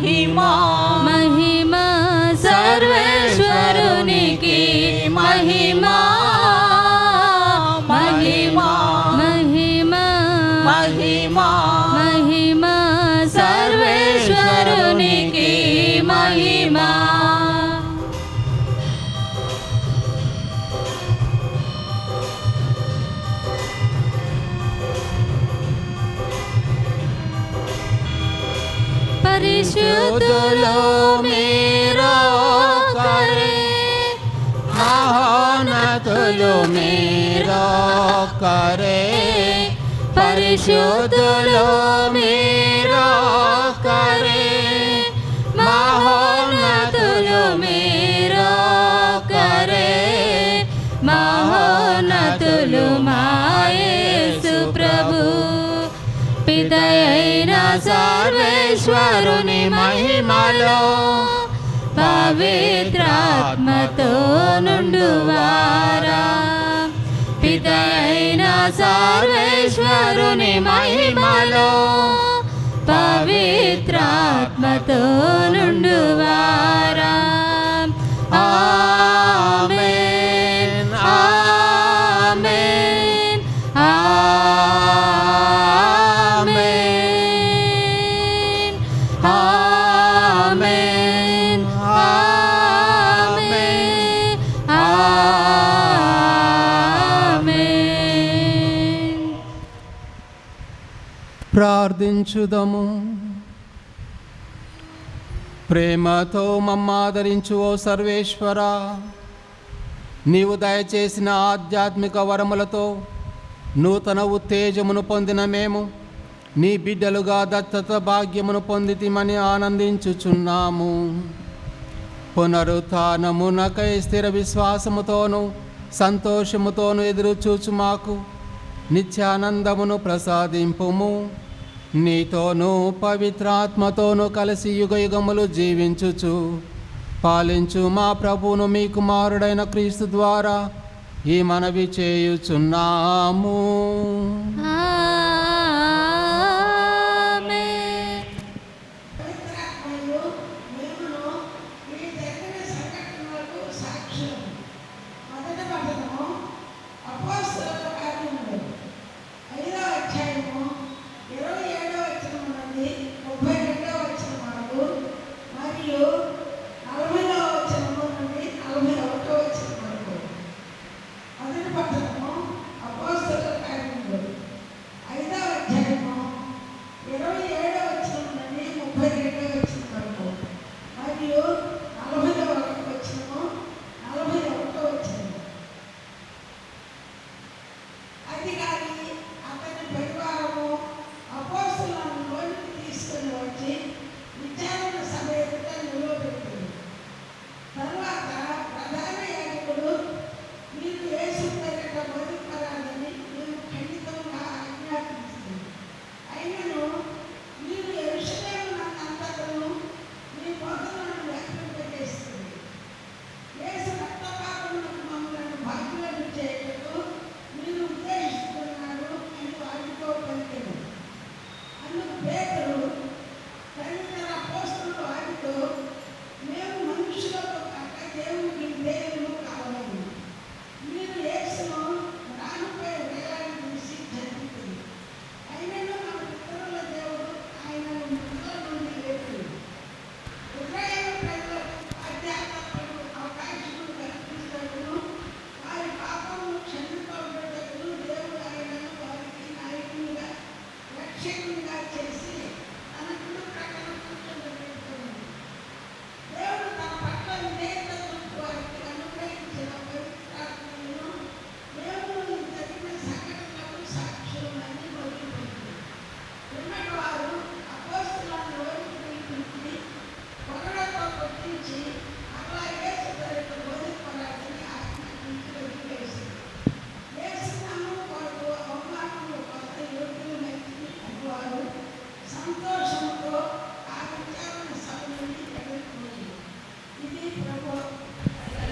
మహిమా మహిమా సర్వేశ్వరునికి మహిమా మహిమా మహిమా మహిమా మహిమా సర్వేశ్వరునికి మహిమా. పరిశుద్ధులు మీరు ఒక్కరే, మహోన్నతులు మీరు ఒక్కరే, పరిశుద్ధులు మీరు ఒక్కరే, మహోన్నతులు మీరు ఒక్కరే, మహోన్నతులు మా యేసు ప్రభు. పితయైన సర్వేశ్వరుని మహిమలో పవిత్రాత్మతో నుండువారా, పితయైన సర్వేశ్వరుని మహిమలో పవిత్రాత్మతో నుండువారా. ఆమేన్ ఆమేన్ ఆమేన్ ఆమేన్ ఆమేన్ ఆమేన్. ప్రార్థించుదము. ప్రేమతో మమ్మాదరించు ఓ సర్వేశ్వరా, నీవు దయచేసిన ఆధ్యాత్మిక వరములతో నూతన ఉత్తేజమును పొందిన మేము నీ బిడ్డలుగా దత్తత భాగ్యమును పొందితిమని ఆనందించుచున్నాము. పునరుత్థానమునకై స్థిర విశ్వాసముతోనూ సంతోషముతోనూ ఎదురుచూచు మాకు నిత్యానందమును ప్రసాదింపుము. నీతోనూ పవిత్రాత్మతోనూ కలిసి యుగయుగములు జీవించుచు పాలించు మా ప్రభువును మీ కుమారుడైన క్రీస్తు ద్వారా ఈ మనవి చేయుచున్నాము.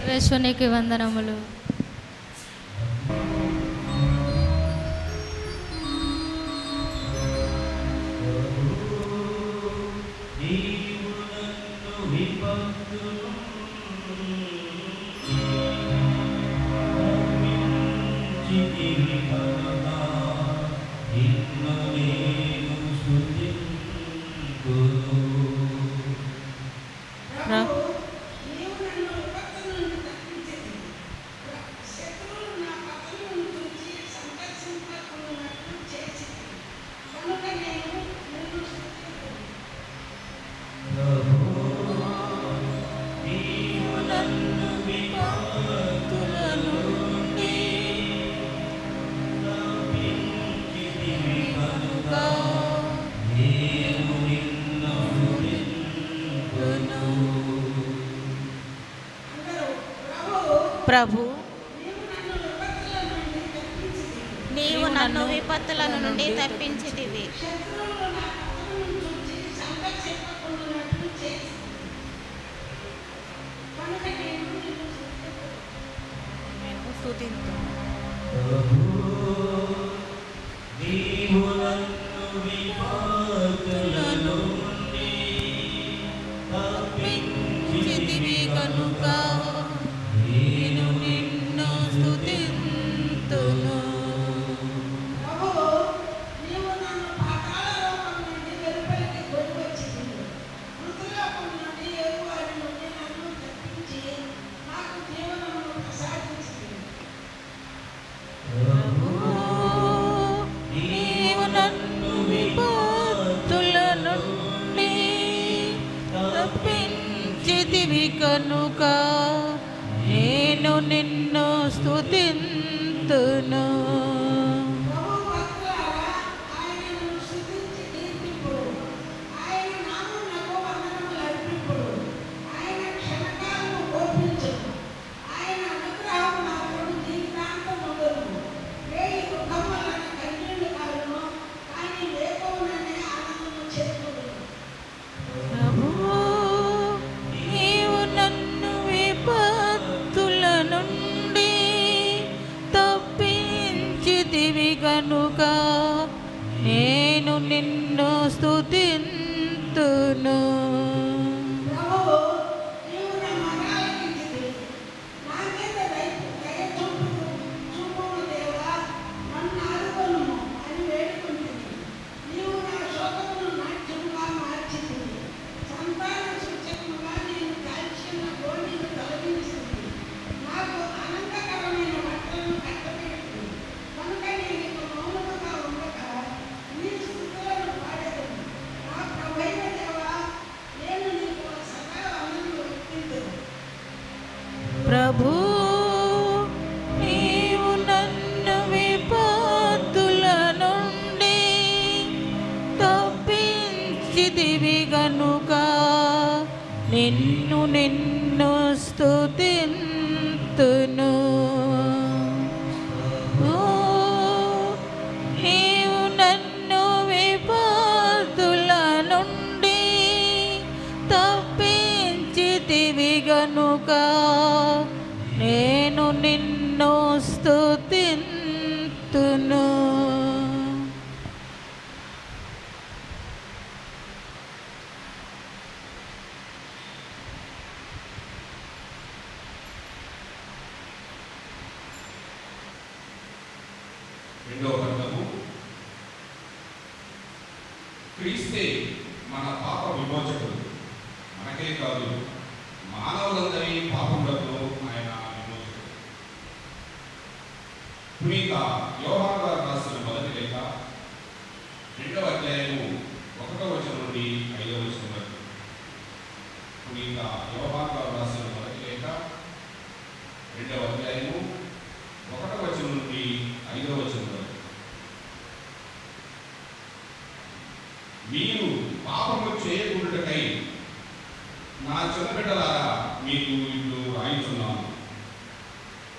సర్వేశ్వరునికి వందనములు. నీవు ప్రభు, నీవు నన్ను విపత్తుల నుండి తప్పించితివి. కనుక నేను నిన్ను స్తుతింతును. కనుక నేను నిన్ను స్తుతింతును. ప్రభు, నీవు నన్ను విపత్తుల నుండి తప్పించితివి గనుక నిన్ను స్తుతింతును. నీవు నన్ను విపత్తుల నుండి తప్పించితివి గనుక నేను నిన్ను స్తుతింతును. రెండవ ఖండము. క్రీస్తే మన పాప విమోచకుడు, మనకే కాదు మానవులందరి పాపములకు ఆయన విమోచకుడు. పునీత యోహాను గారు రాసిన మొదటి లేఖ 2వ అధ్యాయము 1వ వచనం నుండి 5వ వచనం వరకు. పునీత యోహాను గారు రాసిన మొదటి లేఖ 2వ అధ్యాయము 1వ వచనం నుండి 5వ వచనం వరకు. మీరు పాపము చేయకుండాకై నా చిన్న బిడ్డలారా మీకు ఇప్పుడు రాయించున్నాను.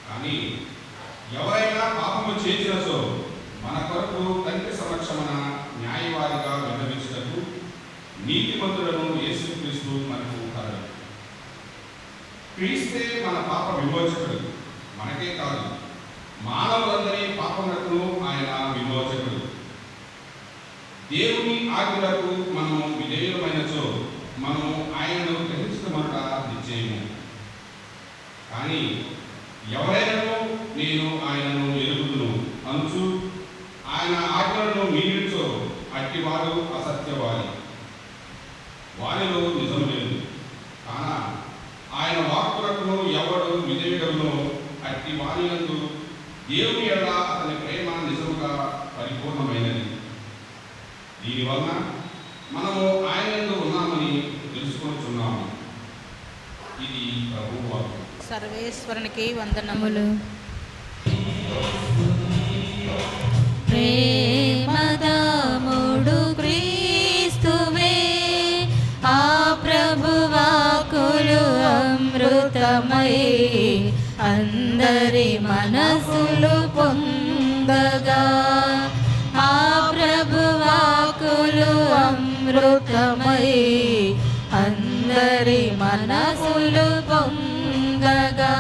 కానీ ఎవరైనా పాపము చేసినచో మన కొరకు తండ్రి సమక్షమున న్యాయవాదిగా విన్నవించుటకు నీతిమంతులను యేసుక్రీస్తు మనకు కలడు. క్రీస్తే మన పాప విమోచకుడు, మనకే కాదు మానవులందరి పాపములకు ఆయన విమోచకుడు. దేవుని ఆజ్ఞలకు మనము విధేయులమైనచో మనము ఆయనను గ్రహించటమట నిశ్చయం. చేయము. కానీ ఎవరైనా నేను ఆయనను ఎరుగుదును అనుచు ఆయన ఆజ్ఞలను మీరించో అట్టివారు అసత్యవాది, వారిలో నిజం లేదు. కాన ఆయన వాక్కులకు ఎవడు విధేయుడను అట్టి వారి యందు దేవుని ఎడల అతని ప్రేమ నిజముగా పరిపూర్ణమైనది. దీనివలన మనము ఆయన యందు ఉన్నామని తెలుసుకొనుచున్నాము. ఇది ప్రభువు వాక్కు. సర్వేశ్వరునికి వందనములు. ప్రేమదాముడు క్రీస్తువే, ఆ ప్రభువాకులు అమృతమై అందరి మనసులు పొందగా. ఆ ప్రభువాకులు అమృతమై అందరి మనసులు పొందగా.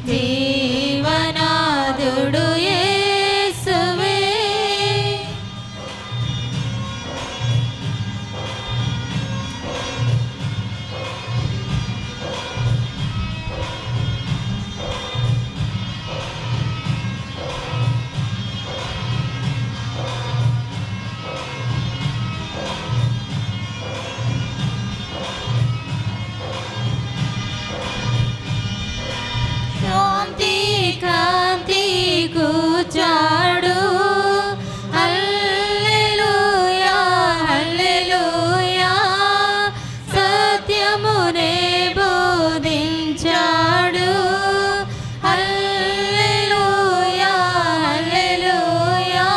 జీవనాదుడు యేసువే, శాంతి కాంతి కూచాడు. హల్లెలూయా హల్లెలూయా, సత్యమునే బోధించాడు. హల్లెలూయా హల్లెలూయా,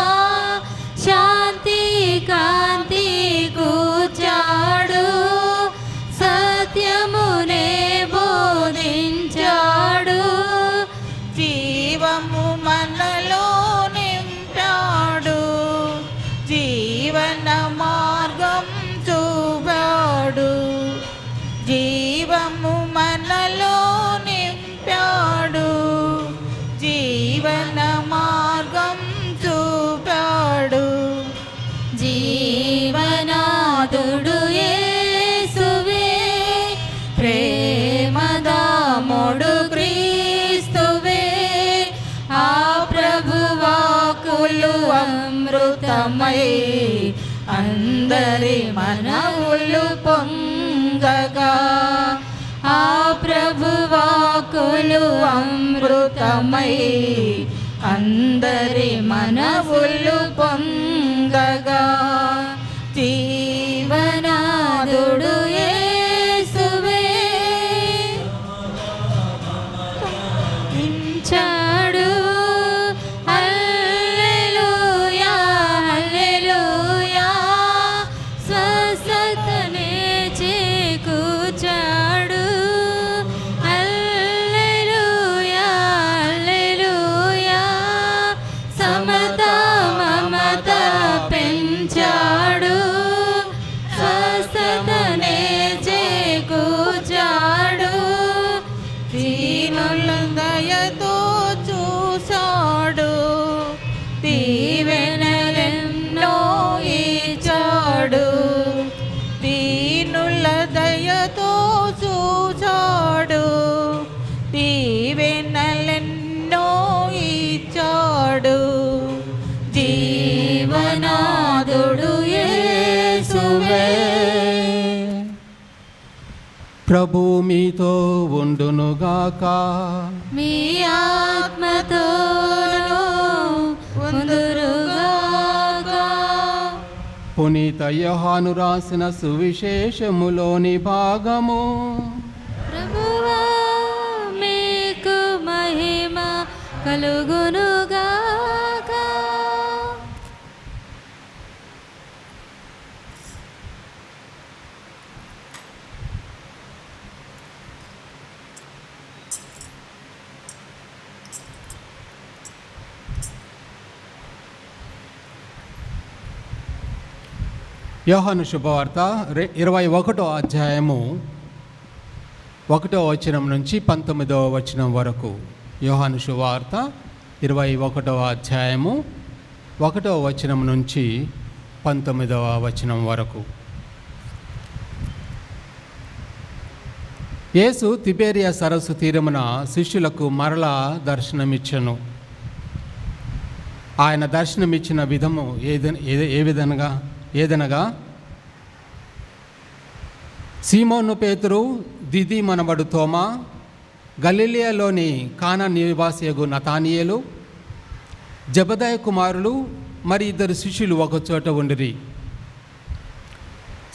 శాంతి కాంతి కూచాడు. సత్యమునే బోధించాడు. జీవము మనలో నింపాడు, జీవన మార్గం చూపాడు. జీవము మనలో నింపాడు, జీవన మార్గం చూపాడు. జీవనాదుడు యేసువే, ప్రేమదాముడు క్రీస్తువే, ఆ ప్రభువాకులు అమృతమై అందరి మనవులు పొందగా. ఆ ప్రభువాకులు అమృతమై అందరి మనవులు పొందగా. జీవనాదుడు యేసువే, ఇంచాడు. హల్లెలూయా హల్లెలూయా, స్వస్థతనే చేకూర్చాడు. హల్లెలూయా హల్లెలూయా, సమత మమత పెంచాడు. స్వస్థతనే చేకూర్చాడు. దీనుల దయతో చూశాడు, దీవెనలెన్నో ఇచ్చాడు. దీనుల దయతో చూశాడు, దీవెనలెన్నో ఇచ్చాడు. జీవనాదుడు యేసువే, ప్రభు మీతో ఉండునుగాక. మీ ఆత్మతోనూ ఉందురుగాక. పునీత యోహాను రాసిన సువిశేషములోని భాగము. ప్రభువా మీకు మహిమ కలుగునుగాక. యోహాను శుభవార్త 21వ అధ్యాయము 1వ వచనం నుంచి 19వ వచనం వరకు. యోహాను శుభవార్త 21వ అధ్యాయము 1వ వచనం నుంచి 19వ వచనం వరకు. యేసు తిబేరియా సరస్సు తీరమున శిష్యులకు మరలా దర్శనమిచ్చెను. ఆయన దర్శనమిచ్చిన విధము ఏదనగా సీమోను పేతురు, దిది మనబడు తోమా, గలిలియాలోని కానా నివాసియగు నతానియేలు, జబదాయి కుమారులు మరి 2 శిష్యులు ఒకచోట ఉండిరి.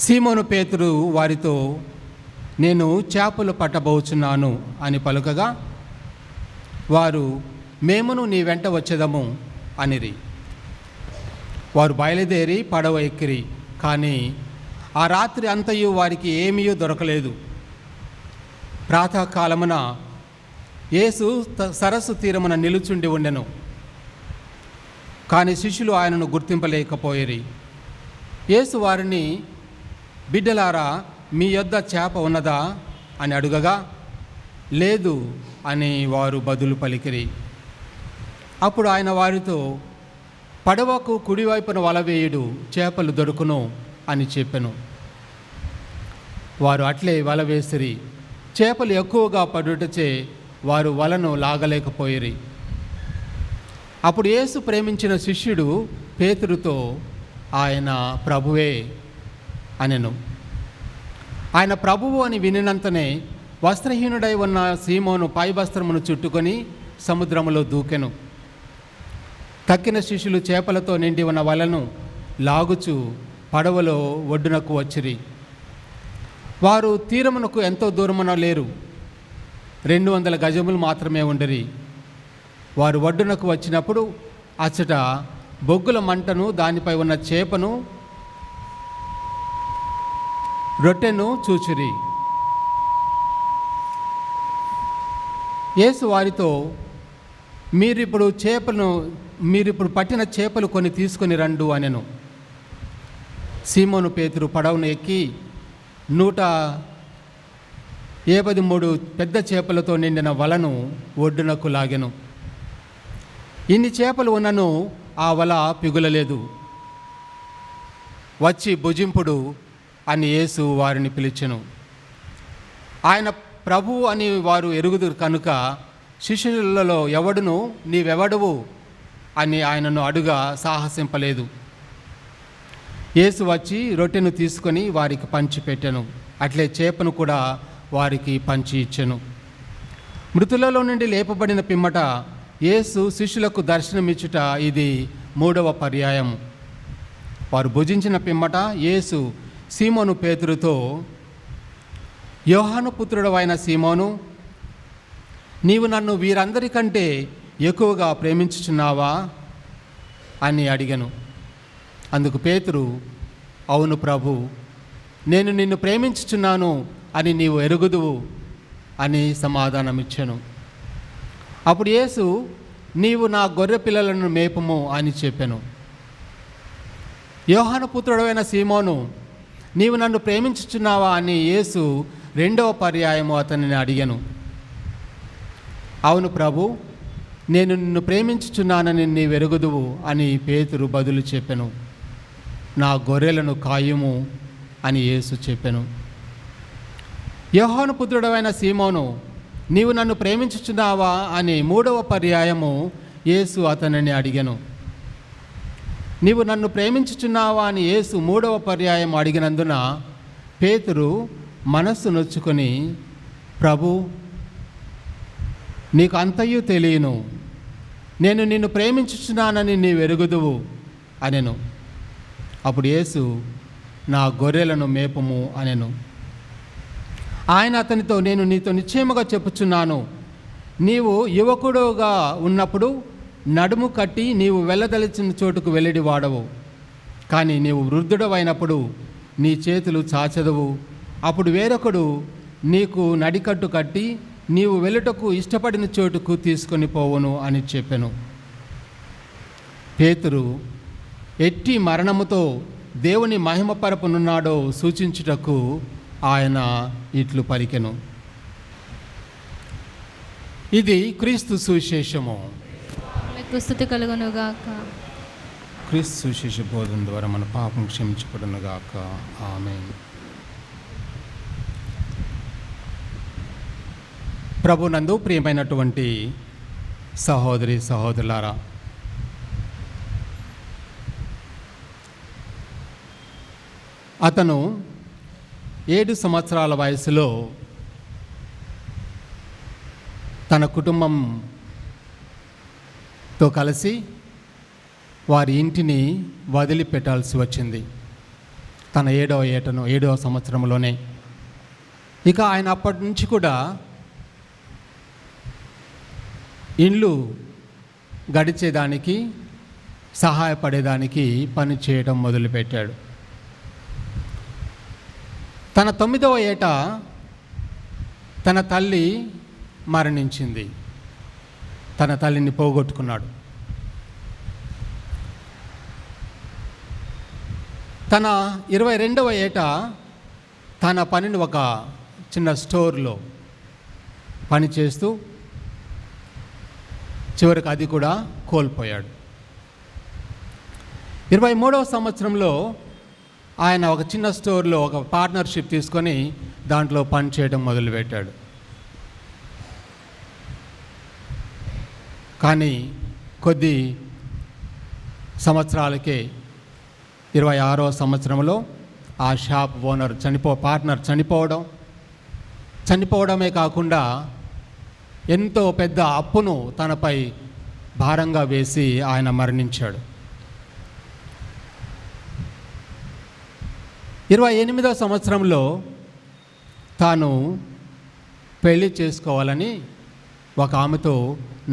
సీమోను పేతురు వారితో, నేను చేపలు పట్టబోచున్నాను అని పలుకగా, వారు, మేమును నీ వెంట వచ్చేదము అనిరి. వారు బయలుదేరి పడవ ఎక్కిరి. కానీ ఆ రాత్రి అంతయు వారికి ఏమీ దొరకలేదు. ప్రాతకాలమున యేసు సరస్సు తీరమున నిలుచుండి ఉండెను. కానీ శిష్యులు ఆయనను గుర్తింపలేకపోయిరి. యేసు వారిని, బిడ్డలారా, మీ యొద్ద చేప ఉన్నదా అని అడుగగా, లేదు అని వారు బదులు పలికిరి. అప్పుడు ఆయన వారితో, పడవకు కుడివైపున వల వేయుడు, చేపలు దొరుకును అని చెప్పెను. వారు అట్లే వల వేసిరి. చేపలు ఎక్కువగా పడుటచే వారు వలను లాగలేకపోయిరి. అప్పుడు యేసు ప్రేమించిన శిష్యుడు పేతురుతో, ఆయన ప్రభువే అనెను. ఆయన ప్రభువు అని వినినంతనే వస్త్రహీనుడై ఉన్న సీమోను పై వస్త్రమును చుట్టుకొని సముద్రములో దూకెను. తక్కిన శిష్యులు చేపలతో నిండి ఉన్న వలను లాగుచు పడవలో ఒడ్డునకు వచ్చిరి. వారు తీరమునకు ఎంతో దూరమున లేరు, 200 గజములు మాత్రమే ఉండిరి. వారు ఒడ్డునకు వచ్చినప్పుడు అచ్చట బొగ్గుల మంటను, దానిపై ఉన్న చేపను, రొట్టెను చూచిరి. యేసు వారితో, మీరిప్పుడు పట్టిన చేపలు కొన్ని తీసుకొని రండు అనెను. సీమోను పేతురు పడవను ఎక్కి 153 పెద్ద చేపలతో నిండిన వలను ఒడ్డునకు లాగెను. ఇన్ని చేపలు ఉన్నను ఆ వల పిగులలేదు. వచ్చి భుజింపుడు అని యేసు వారిని పిలిచెను. ఆయన ప్రభువు అని వారు ఎరుగుదురు కనుక శిష్యులలో ఎవడును, నీవెవడువు అని ఆయనను అడుగా సాహసింపలేదు. యేసు వచ్చి రొట్టెను తీసుకొని వారికి పంచి పెట్టెను. అట్లే చేపను కూడా వారికి పంచి ఇచ్చెను. మృతులలో నుండి లేపబడిన పిమ్మట యేసు శిష్యులకు దర్శనమిచ్చుట ఇది 3వ పర్యాయం. వారు భుజించిన పిమ్మట యేసు సీమోను పేతురుతో, యోహాను పుత్రుడవైన సీమోను, నీవు నన్ను వీరందరికంటే ఎక్కువగా ప్రేమించుచున్నావా అని అడిగెను. అందుకు పేతురు, అవును ప్రభు, నేను నిన్ను ప్రేమించుచున్నాను అని నీవు ఎరుగుదువు అని సమాధానమిచ్చెను. అప్పుడు యేసు, నీవు నా గొర్రె పిల్లలను మేపుము అని చెప్పెను. యోహాను పుత్రుడైన సీమోను, నీవు నన్ను ప్రేమించుచున్నావా అని యేసు 2వ పర్యాయము అతనిని అడిగెను. అవును ప్రభు, నేను నిన్ను ప్రేమించుచున్నానని నీవెరుగుదువు అని పేతురు బదులు చెప్పెను. నా గొర్రెలను కాయుము అని యేసు చెప్పెను. యోహాను పుత్రుడవైన సీమోను, నీవు నన్ను ప్రేమించుచున్నావా అని 3వ పర్యాయము యేసు అతనిని అడిగెను. నీవు నన్ను ప్రేమించుచున్నావా అని యేసు 3వ పర్యాయం అడిగినందున పేతురు మనస్సు నొచ్చుకొని, ప్రభు, నీకు అంతయు తెలియను, నేను నిన్ను ప్రేమించుచున్నానని నీవెరుగుదువు అనెను. అప్పుడు యేసు, నా గొర్రెలను మేపుము అనెను. ఆయన అతనితో, నేను నీతో నిశ్చయముగా చెప్పుచున్నాను, నీవు యువకుడుగా ఉన్నప్పుడు నడుము కట్టి నీవు వెళ్ళదలిచిన చోటుకు వెళ్ళిడి వాడవు. కానీ నీవు వృద్ధుడవైనప్పుడు నీ చేతులు చాచెదవు. అప్పుడు వేరొకడు నీకు నడికట్టు కట్టి నీవు వెళ్ళుటకు ఇష్టపడిన చోటుకు తీసుకొని పోవును అని చెప్పెను. పేతురు ఎట్టి మరణముతో దేవుని మహిమపరపునున్నాడో సూచించుటకు ఆయన ఇట్లు పలికెను. ఇది క్రీస్తు సువిశేషము. స్తుతి కలుగునుగాక. క్రీస్తు సువిశేష బోధన ద్వారా మన పాపం క్షమించబడునుగాక. ఆమేన్. ప్రభునందు ప్రియమైనటువంటి సహోదరి సహోదరులారా, అతను 7 సంవత్సరాల వయసులో తన కుటుంబంతో కలిసి వారి ఇంటిని వదిలిపెట్టాల్సి వచ్చింది. తన 7వ సంవత్సరంలోనే. ఇక ఆయన అప్పటి నుంచి కూడా ఇండ్లు గడిచేదానికి, సహాయపడేదానికి పని చేయడం మొదలుపెట్టాడు. తన 9వ ఏట తన తల్లి మరణించింది. తన తల్లిని పోగొట్టుకున్నాడు. తన 22వ ఏట తన పనిని ఒక చిన్న స్టోర్లో పనిచేస్తూ చివరికి అది కూడా కోల్పోయాడు. 23వ సంవత్సరంలో ఆయన ఒక చిన్న స్టోర్లో ఒక పార్ట్నర్షిప్ తీసుకొని దాంట్లో పని చేయడం మొదలుపెట్టాడు. కానీ కొద్ది సంవత్సరాలకే 26వ సంవత్సరంలో ఆ షాప్ ఓనర్ పార్ట్నర్ చనిపోవడమే కాకుండా ఎంతో పెద్ద అప్పును తనపై భారంగా వేసి ఆయన మరణించాడు. 28వ సంవత్సరంలో తాను పెళ్లి చేసుకోవాలని ఒక ఆమెతో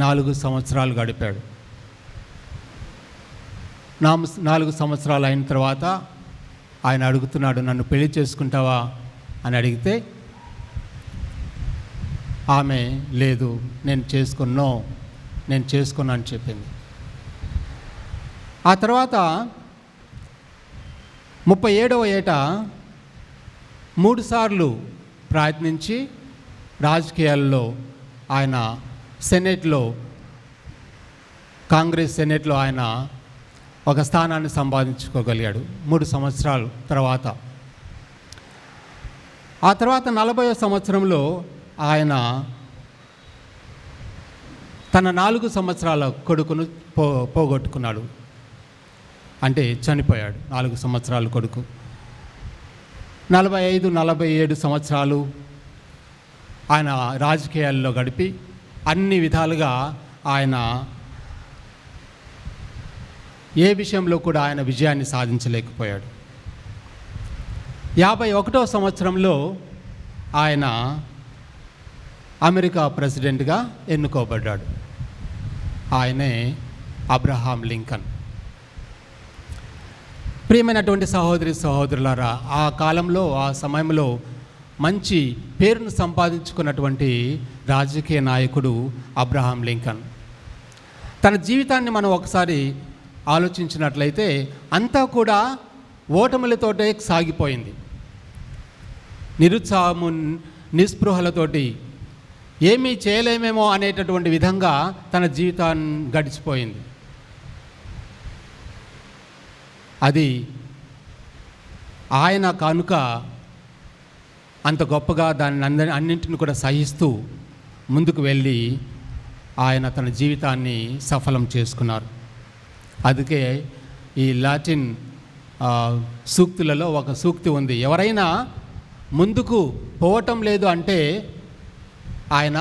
4 సంవత్సరాలు గడిపాడు. 4 సంవత్సరాలు అయిన తర్వాత ఆయన అడుగుతున్నాడు, నన్ను పెళ్లి చేసుకుంటావా అని అడిగితే ఆమె లేదు, నేను చేసుకోను అని చెప్పింది. ఆ తర్వాత 37వ ఏట 3 సార్లు ప్రయత్నించి రాజకీయాల్లో ఆయన కాంగ్రెస్ సెనెట్లో ఆయన ఒక స్థానాన్ని సంపాదించుకోగలిగాడు 3 సంవత్సరాల తర్వాత. ఆ తర్వాత 40వ సంవత్సరంలో ఆయన తన 4 సంవత్సరాల కొడుకును పోగొట్టుకున్నాడు. అంటే చనిపోయాడు 4 సంవత్సరాల కొడుకు. 45-47 సంవత్సరాలు ఆయన రాజకీయాల్లో గడిపి అన్ని విధాలుగా ఆయన ఏ విషయంలో కూడా ఆయన విజయాన్ని సాధించలేకపోయాడు. 51వ సంవత్సరంలో ఆయన అమెరికా ప్రెసిడెంట్గా ఎన్నుకోబడ్డాడు. ఆయనే అబ్రహాం లింకన్. ప్రియమైనటువంటి సహోదరులారా, ఆ కాలంలో ఆ సమయంలో మంచి పేరును సంపాదించుకున్నటువంటి రాజకీయ నాయకుడు అబ్రహాం లింకన్. తన జీవితాన్ని మనం ఒకసారి ఆలోచించినట్లయితే అంతా కూడా ఓటములతోటే సాగిపోయింది. నిరుత్సాహము, నిస్పృహలతోటి ఏమీ చేయలేమేమో అనేటటువంటి విధంగా తన జీవితాన్ని గడిచిపోయింది. అది ఆయన కనుక అంత గొప్పగా దాన్ని అన్నింటిని కూడా సహిస్తూ ముందుకు వెళ్ళి ఆయన తన జీవితాన్ని సఫలం చేసుకున్నారు. అందుకే ఈ లాటిన్ సూక్తులలో ఒక సూక్తి ఉంది, ఎవరైనా ముందుకు పోవటం లేదు అంటే ఆయన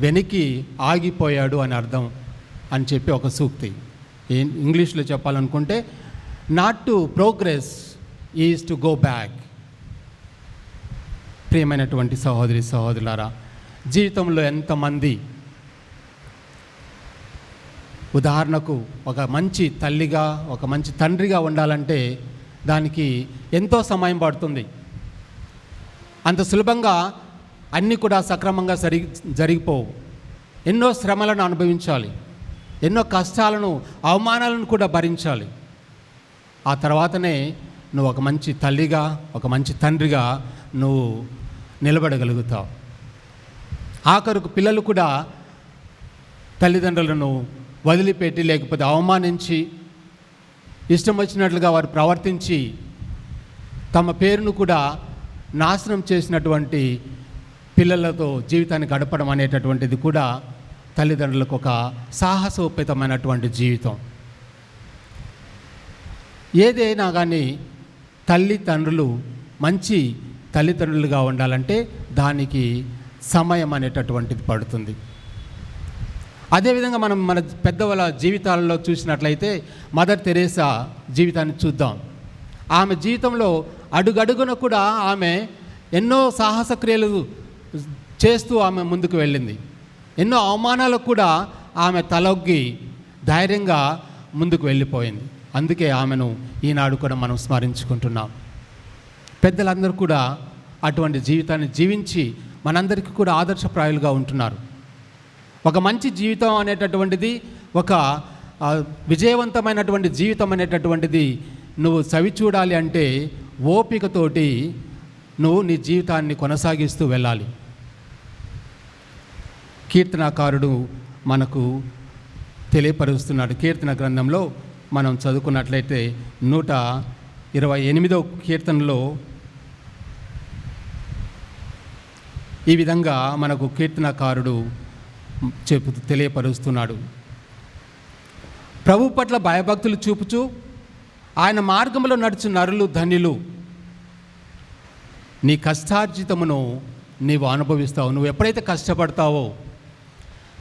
వెనక్కి ఆగిపోయాడు అని అర్థం అని చెప్పి ఒక సూక్తి. ఇంగ్లీష్లో చెప్పాలనుకుంటే not to progress is to go back. ప్రియమైనటువంటి సహోదరులారా, జీవితంలో ఎంతమంది ఉదాహరణకు ఒక మంచి తల్లిగా, ఒక మంచి తండ్రిగా ఉండాలంటే దానికి ఎంతో సమయం పడుతుంది. అంత సులభంగా అన్నీ కూడా సక్రమంగా జరిగిపోవు. ఎన్నో శ్రమలను అనుభవించాలి, ఎన్నో కష్టాలను, అవమానాలను కూడా భరించాలి. ఆ తర్వాతనే నువ్వు ఒక మంచి తల్లిగా, ఒక మంచి తండ్రిగా నువ్వు నిలబడగలుగుతావు. ఆఖరుకు పిల్లలు కూడా తల్లిదండ్రులను వదిలిపెట్టి లేకపోతే అవమానించి ఇష్టం వచ్చినట్లుగా వారు ప్రవర్తించి తమ పేరును కూడా నాశనం చేసినటువంటి పిల్లలతో జీవితాన్ని గడపడం అనేటటువంటిది కూడా తల్లిదండ్రులకు ఒక సాహసోపేతమైనటువంటి జీవితం. ఏదైనా కానీ తల్లిదండ్రులు మంచి తల్లిదండ్రులుగా ఉండాలంటే దానికి సమయం అనేటటువంటిది పడుతుంది. అదేవిధంగా మనం మన పెద్దవాళ్ళ జీవితాలలో చూసినట్లయితే మదర్ తెరేసా జీవితాన్ని చూద్దాం. ఆమె జీవితంలో అడుగడుగున కూడా ఆమె ఎన్నో సాహస క్రియలు చేస్తూ ఆమె ముందుకు వెళ్ళింది. ఎన్నో అవమానాలకు కూడా ఆమె తలొగ్గి ధైర్యంగా ముందుకు వెళ్ళిపోయింది. అందుకే ఆమెను ఈనాడు కూడా మనం స్మరించుకుంటున్నాం. పెద్దలందరూ కూడా అటువంటి జీవితాన్ని జీవించి మనందరికీ కూడా ఆదర్శప్రాయులుగా ఉంటున్నారు. ఒక మంచి జీవితం అనేటటువంటిది, ఒక విజయవంతమైనటువంటి జీవితం అనేటటువంటిది నువ్వు చవి చూడాలి అంటే ఓపికతోటి నువ్వు నీ జీవితాన్ని కొనసాగిస్తూ వెళ్ళాలి. కీర్తనాకారుడు మనకు తెలియపరుస్తున్నాడు. కీర్తన గ్రంథంలో మనం చదువుకున్నట్లయితే 128వ కీర్తనలో ఈ విధంగా మనకు కీర్తనాకారుడు తెలియపరుస్తున్నాడు. ప్రభు పట్ల భయభక్తులు చూపుచు ఆయన మార్గంలో నడుచు నరులు ధన్యులు. నీ కష్టార్జితమును నీవు అనుభవిస్తావు. నువ్వు ఎప్పుడైతే కష్టపడతావో,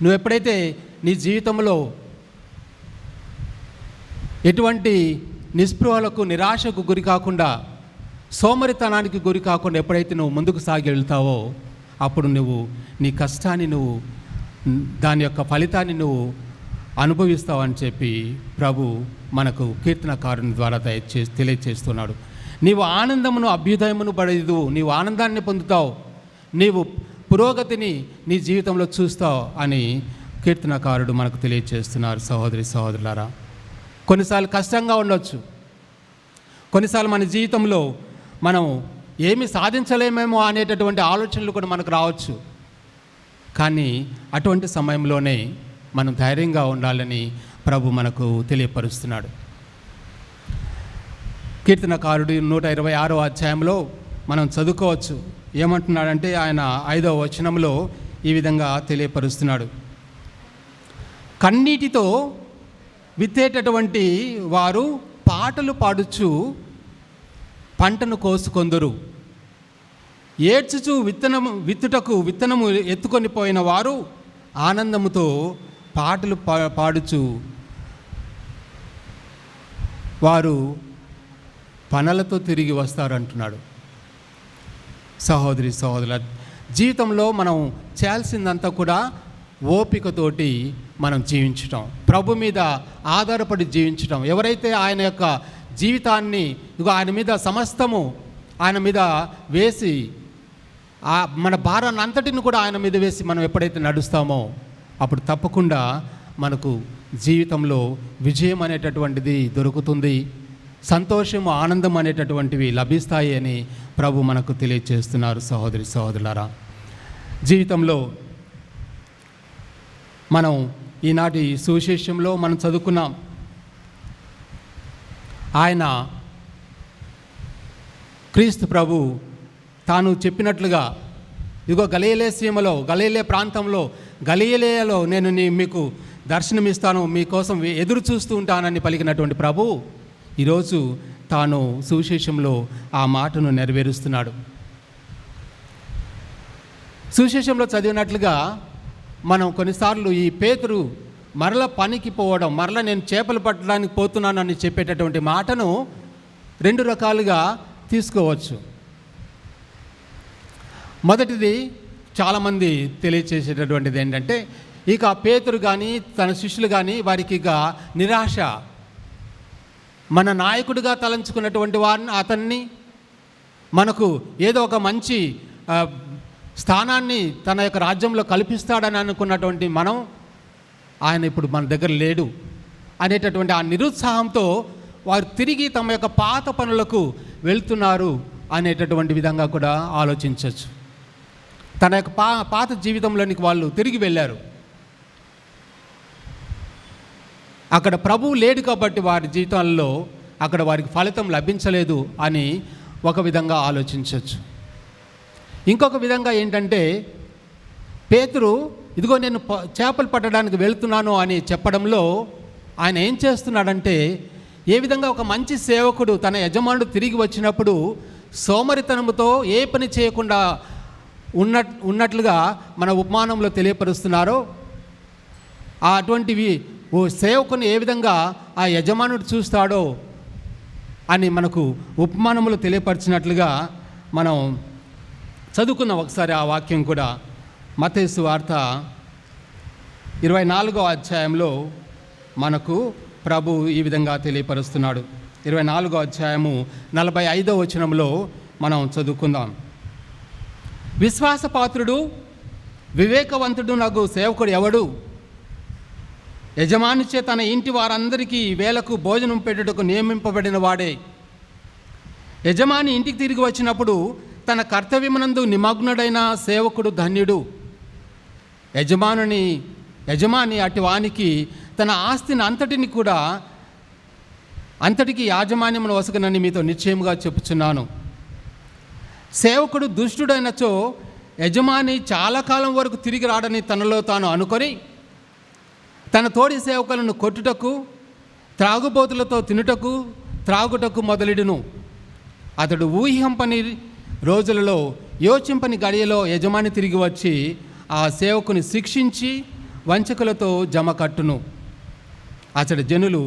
నువ్వు ఎప్పుడైతే నీ జీవితంలో ఎటువంటి నిస్పృహలకు నిరాశకు గురి కాకుండా, సోమరితనానికి గురి కాకుండా ఎప్పుడైతే నువ్వు ముందుకు సాగి వెళ్తావో అప్పుడు నువ్వు నీ కష్టాన్ని నువ్వు దాని యొక్క ఫలితాన్ని నువ్వు అనుభవిస్తావని చెప్పి ప్రభు మనకు కీర్తనకారుని ద్వారా తెలియచేస్తున్నాడు. నీవు ఆనందమును అభ్యుదయమును పడేదు, నీవు ఆనందాన్ని పొందుతావు, నీవు పురోగతిని నీ జీవితంలో చూస్తావు అని కీర్తనకారుడు మనకు తెలియచేస్తున్నారు. సహోదరి సహోదరులారా, కొన్నిసార్లు కష్టంగా ఉండొచ్చు, కొన్నిసార్లు మన జీవితంలో మనం ఏమి సాధించలేమేమో అనేటటువంటి ఆలోచనలు కూడా మనకు రావచ్చు. కానీ అటువంటి సమయంలోనే మనం ధైర్యంగా ఉండాలని ప్రభు మనకు తెలియపరుస్తున్నాడు. కీర్తనకారుడు 126వ అధ్యాయంలో మనం చదువుకోవచ్చు. ఏమంటున్నాడంటే ఆయన 5వ వచనంలో ఈ విధంగా తెలియపరుస్తున్నాడు. కన్నీటితో విత్తేటటువంటి వారు పాటలు పాడుచు పంటను కోసుకొందురు. ఏడ్చుచు విత్తనము ఎత్తుకొని పోయిన వారు ఆనందముతో పాటలు పాడుచు వారు పనులతో తిరిగి వస్తారు అంటున్నాడు. సహోదరి సహోదరుల జీవితంలో మనం చేయాల్సిందంతా కూడా ఓపికతోటి మనం జీవించటం, ప్రభు మీద ఆధారపడి జీవించటం. ఎవరైతే ఆయన యొక్క జీవితాన్ని ఆయన మీద సమస్తము ఆయన మీద వేసి మన భారాన్ని అంతటిని కూడా ఆయన మీద వేసి మనం ఎప్పుడైతే నడుస్తామో అప్పుడు తప్పకుండా మనకు జీవితంలో విజయం అనేటటువంటిది దొరుకుతుంది, సంతోషము ఆనందం అనేటటువంటివి లభిస్తాయి అని ప్రభు మనకు తెలియచేస్తున్నారు. సహోదరి సహోదరులారా, జీవితంలో మనం ఈనాటి సువిశేషంలో మనం చదువుకున్నాం. ఆయన క్రీస్తు ప్రభు తాను చెప్పినట్లుగా ఇదిగో గలిలయ సీమలో, గలిలయ ప్రాంతంలో, గలిలయలో నేను మీకు దర్శనమిస్తాను, మీకోసం ఎదురు చూస్తూ ఉంటానని పలికినటువంటి ప్రభు ఈరోజు తాను సువిశేషంలో ఆ మాటను నెరవేరుస్తున్నాడు. సువిశేషంలో చదివినట్లుగా మనం కొన్నిసార్లు ఈ పేతురు మరల పనికి పోవడం, మరల నేను చేపలు పట్టడానికి పోతున్నానని చెప్పేటటువంటి మాటను 2 రకాలుగా తీసుకోవచ్చు. మొదటిది చాలామంది తెలియచేసేటటువంటిది ఏంటంటే, ఇక పేతురు కానీ తన శిష్యులు కానీ వారికి ఇక నిరాశ, మన నాయకుడిగా తలంచుకున్నటువంటి వారిని అతన్ని మనకు ఏదో ఒక మంచి స్థానాన్ని తన యొక్క రాజ్యంలో కల్పిస్తాడని అనుకున్నటువంటి మనం ఆయన ఇప్పుడు మన దగ్గర లేడు అనేటటువంటి ఆ నిరుత్సాహంతో వారు తిరిగి తమ యొక్క పాత పనులకు వెళ్తున్నారు అనేటటువంటి విధంగా కూడా ఆలోచించవచ్చు. తన యొక్క పాత జీవితంలోనికి వాళ్ళు తిరిగి వెళ్ళారు. అక్కడ ప్రభువు లేడు కాబట్టి వారి జీవితాల్లో అక్కడ వారికి ఫలితం లభించలేదు అని ఒక విధంగా ఆలోచించవచ్చు. ఇంకొక విధంగా ఏంటంటే, పేతురు ఇదిగో నేను చేపలు పట్టడానికి వెళ్తున్నాను అని చెప్పడంలో ఆయన ఏం చేస్తున్నాడంటే, ఏ విధంగా ఒక మంచి సేవకుడు తన యజమానుడు తిరిగి వచ్చినప్పుడు సోమరితనముతో ఏ పని చేయకుండా ఉన్నట్లుగా మన ఉపమానంలో తెలియపరుస్తున్నారో, అటువంటివి ఓ సేవకుని ఏ విధంగా ఆ యజమానుడు చూస్తాడో అని మనకు ఉపమానంలో తెలియపరిచినట్లుగా మనం చదువుకున్నాం ఒకసారి ఆ వాక్యం కూడా. మత్తయి సువార్త 24వ అధ్యాయంలో మనకు ప్రభు ఈ విధంగా తెలియపరుస్తున్నాడు. 24వ అధ్యాయము 45వ వచనంలో మనం చదువుకుందాం. విశ్వాసపాత్రుడు వివేకవంతుడు నగు సేవకుడు ఎవడు? యజమానిచే తన ఇంటి వారందరికీ వేలకు భోజనం పెట్టుటకు నియమింపబడిన వాడే. యజమాని ఇంటికి తిరిగి వచ్చినప్పుడు తన కర్తవ్యమునందు నిమగ్నుడైన సేవకుడు ధన్యుడు. యజమాని అటు వానికి తన ఆస్తిని అంతటికి యాజమాన్యమును వసగనని మీతో నిశ్చయముగా చెప్పుచున్నాను. సేవకుడు దుష్టుడైనచో యజమాని చాలా కాలం వరకు తిరిగి రాడని తనలో తాను అనుకొని తన తోడి సేవకులను కొట్టుటకు, త్రాగుబోతులతో తినుటకు, త్రాగుటకు మొదలెడును. అతడు ఊహింపని రోజులలో, యోచింపని గడియలో యజమాని తిరిగి వచ్చి ఆ సేవకుని శిక్షించి వంచకులతో జమ కట్టును. అతడి జనులు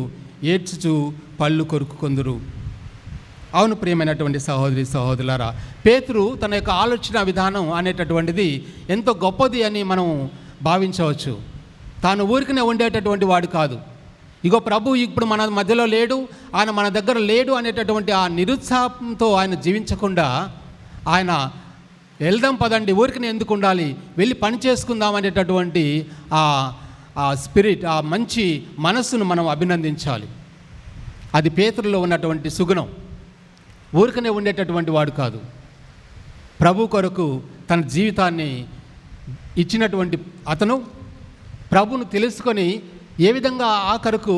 ఏడ్చుచు పళ్ళు కొరుకుకొందురు. అవును ప్రియమైనటువంటి సహోదరి సహోదరులారా, పేతురు తన యొక్క ఆలోచన విధానం అనేటటువంటిది ఎంతో గొప్పది అని మనం భావించవచ్చు. తాను ఊరికనే ఉండేటటువంటి వాడు కాదు. ఇగో ప్రభు ఇప్పుడు మన మధ్యలో లేడు, ఆయన మన దగ్గర లేడు అనేటటువంటి ఆ నిరుత్సాహంతో ఆయన జీవించకుండా, ఆయన వెళ్దాం పదండి, ఊరికనే ఎందుకు ఉండాలి, వెళ్ళి పని చేసుకుందాం అనేటటువంటి ఆ స్పిరిట్, ఆ మంచి మనస్సును మనం అభినందించాలి. అది పేతురులో ఉన్నటువంటి సుగుణం. ఊరికనే ఉండేటటువంటి వాడు కాదు. ప్రభు కొరకు తన జీవితాన్ని ఇచ్చినటువంటి అతను ప్రభును తెలుసుకొని ఏ విధంగా ఆఖరుకు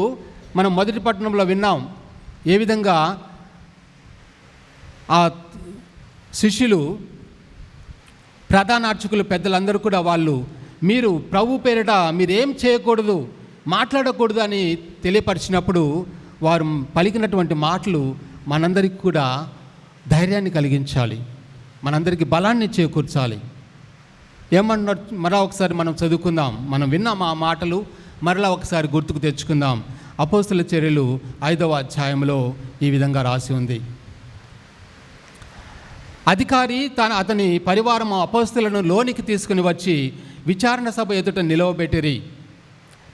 మనం మొదటి పట్టణంలో విన్నాం, ఏ విధంగా ఆ శిష్యులు, ప్రధాన అర్చకులు, పెద్దలందరూ కూడా మీరు ప్రభు పేరిట మీరేం చేయకూడదు, మాట్లాడకూడదు అని తెలియపరిచినప్పుడు వారు పలికినటువంటి మాటలు మనందరికీ కూడా ధైర్యాన్ని కలిగించాలి, మనందరికీ బలాన్ని చేకూర్చాలి. ఏమన్నా మరలా ఒకసారి మనం చదువుకుందాం. మనం విన్నాం ఆ మాటలు, మరలా ఒకసారి గుర్తుకు తెచ్చుకుందాం. అపోస్తుల చర్యలు 5వ అధ్యాయంలో ఈ విధంగా రాసి ఉంది. అధికారి అతని పరివారం అపోస్తులను లోనికి తీసుకుని వచ్చి విచారణ సభ ఎదుట నిలవబెట్టిరి.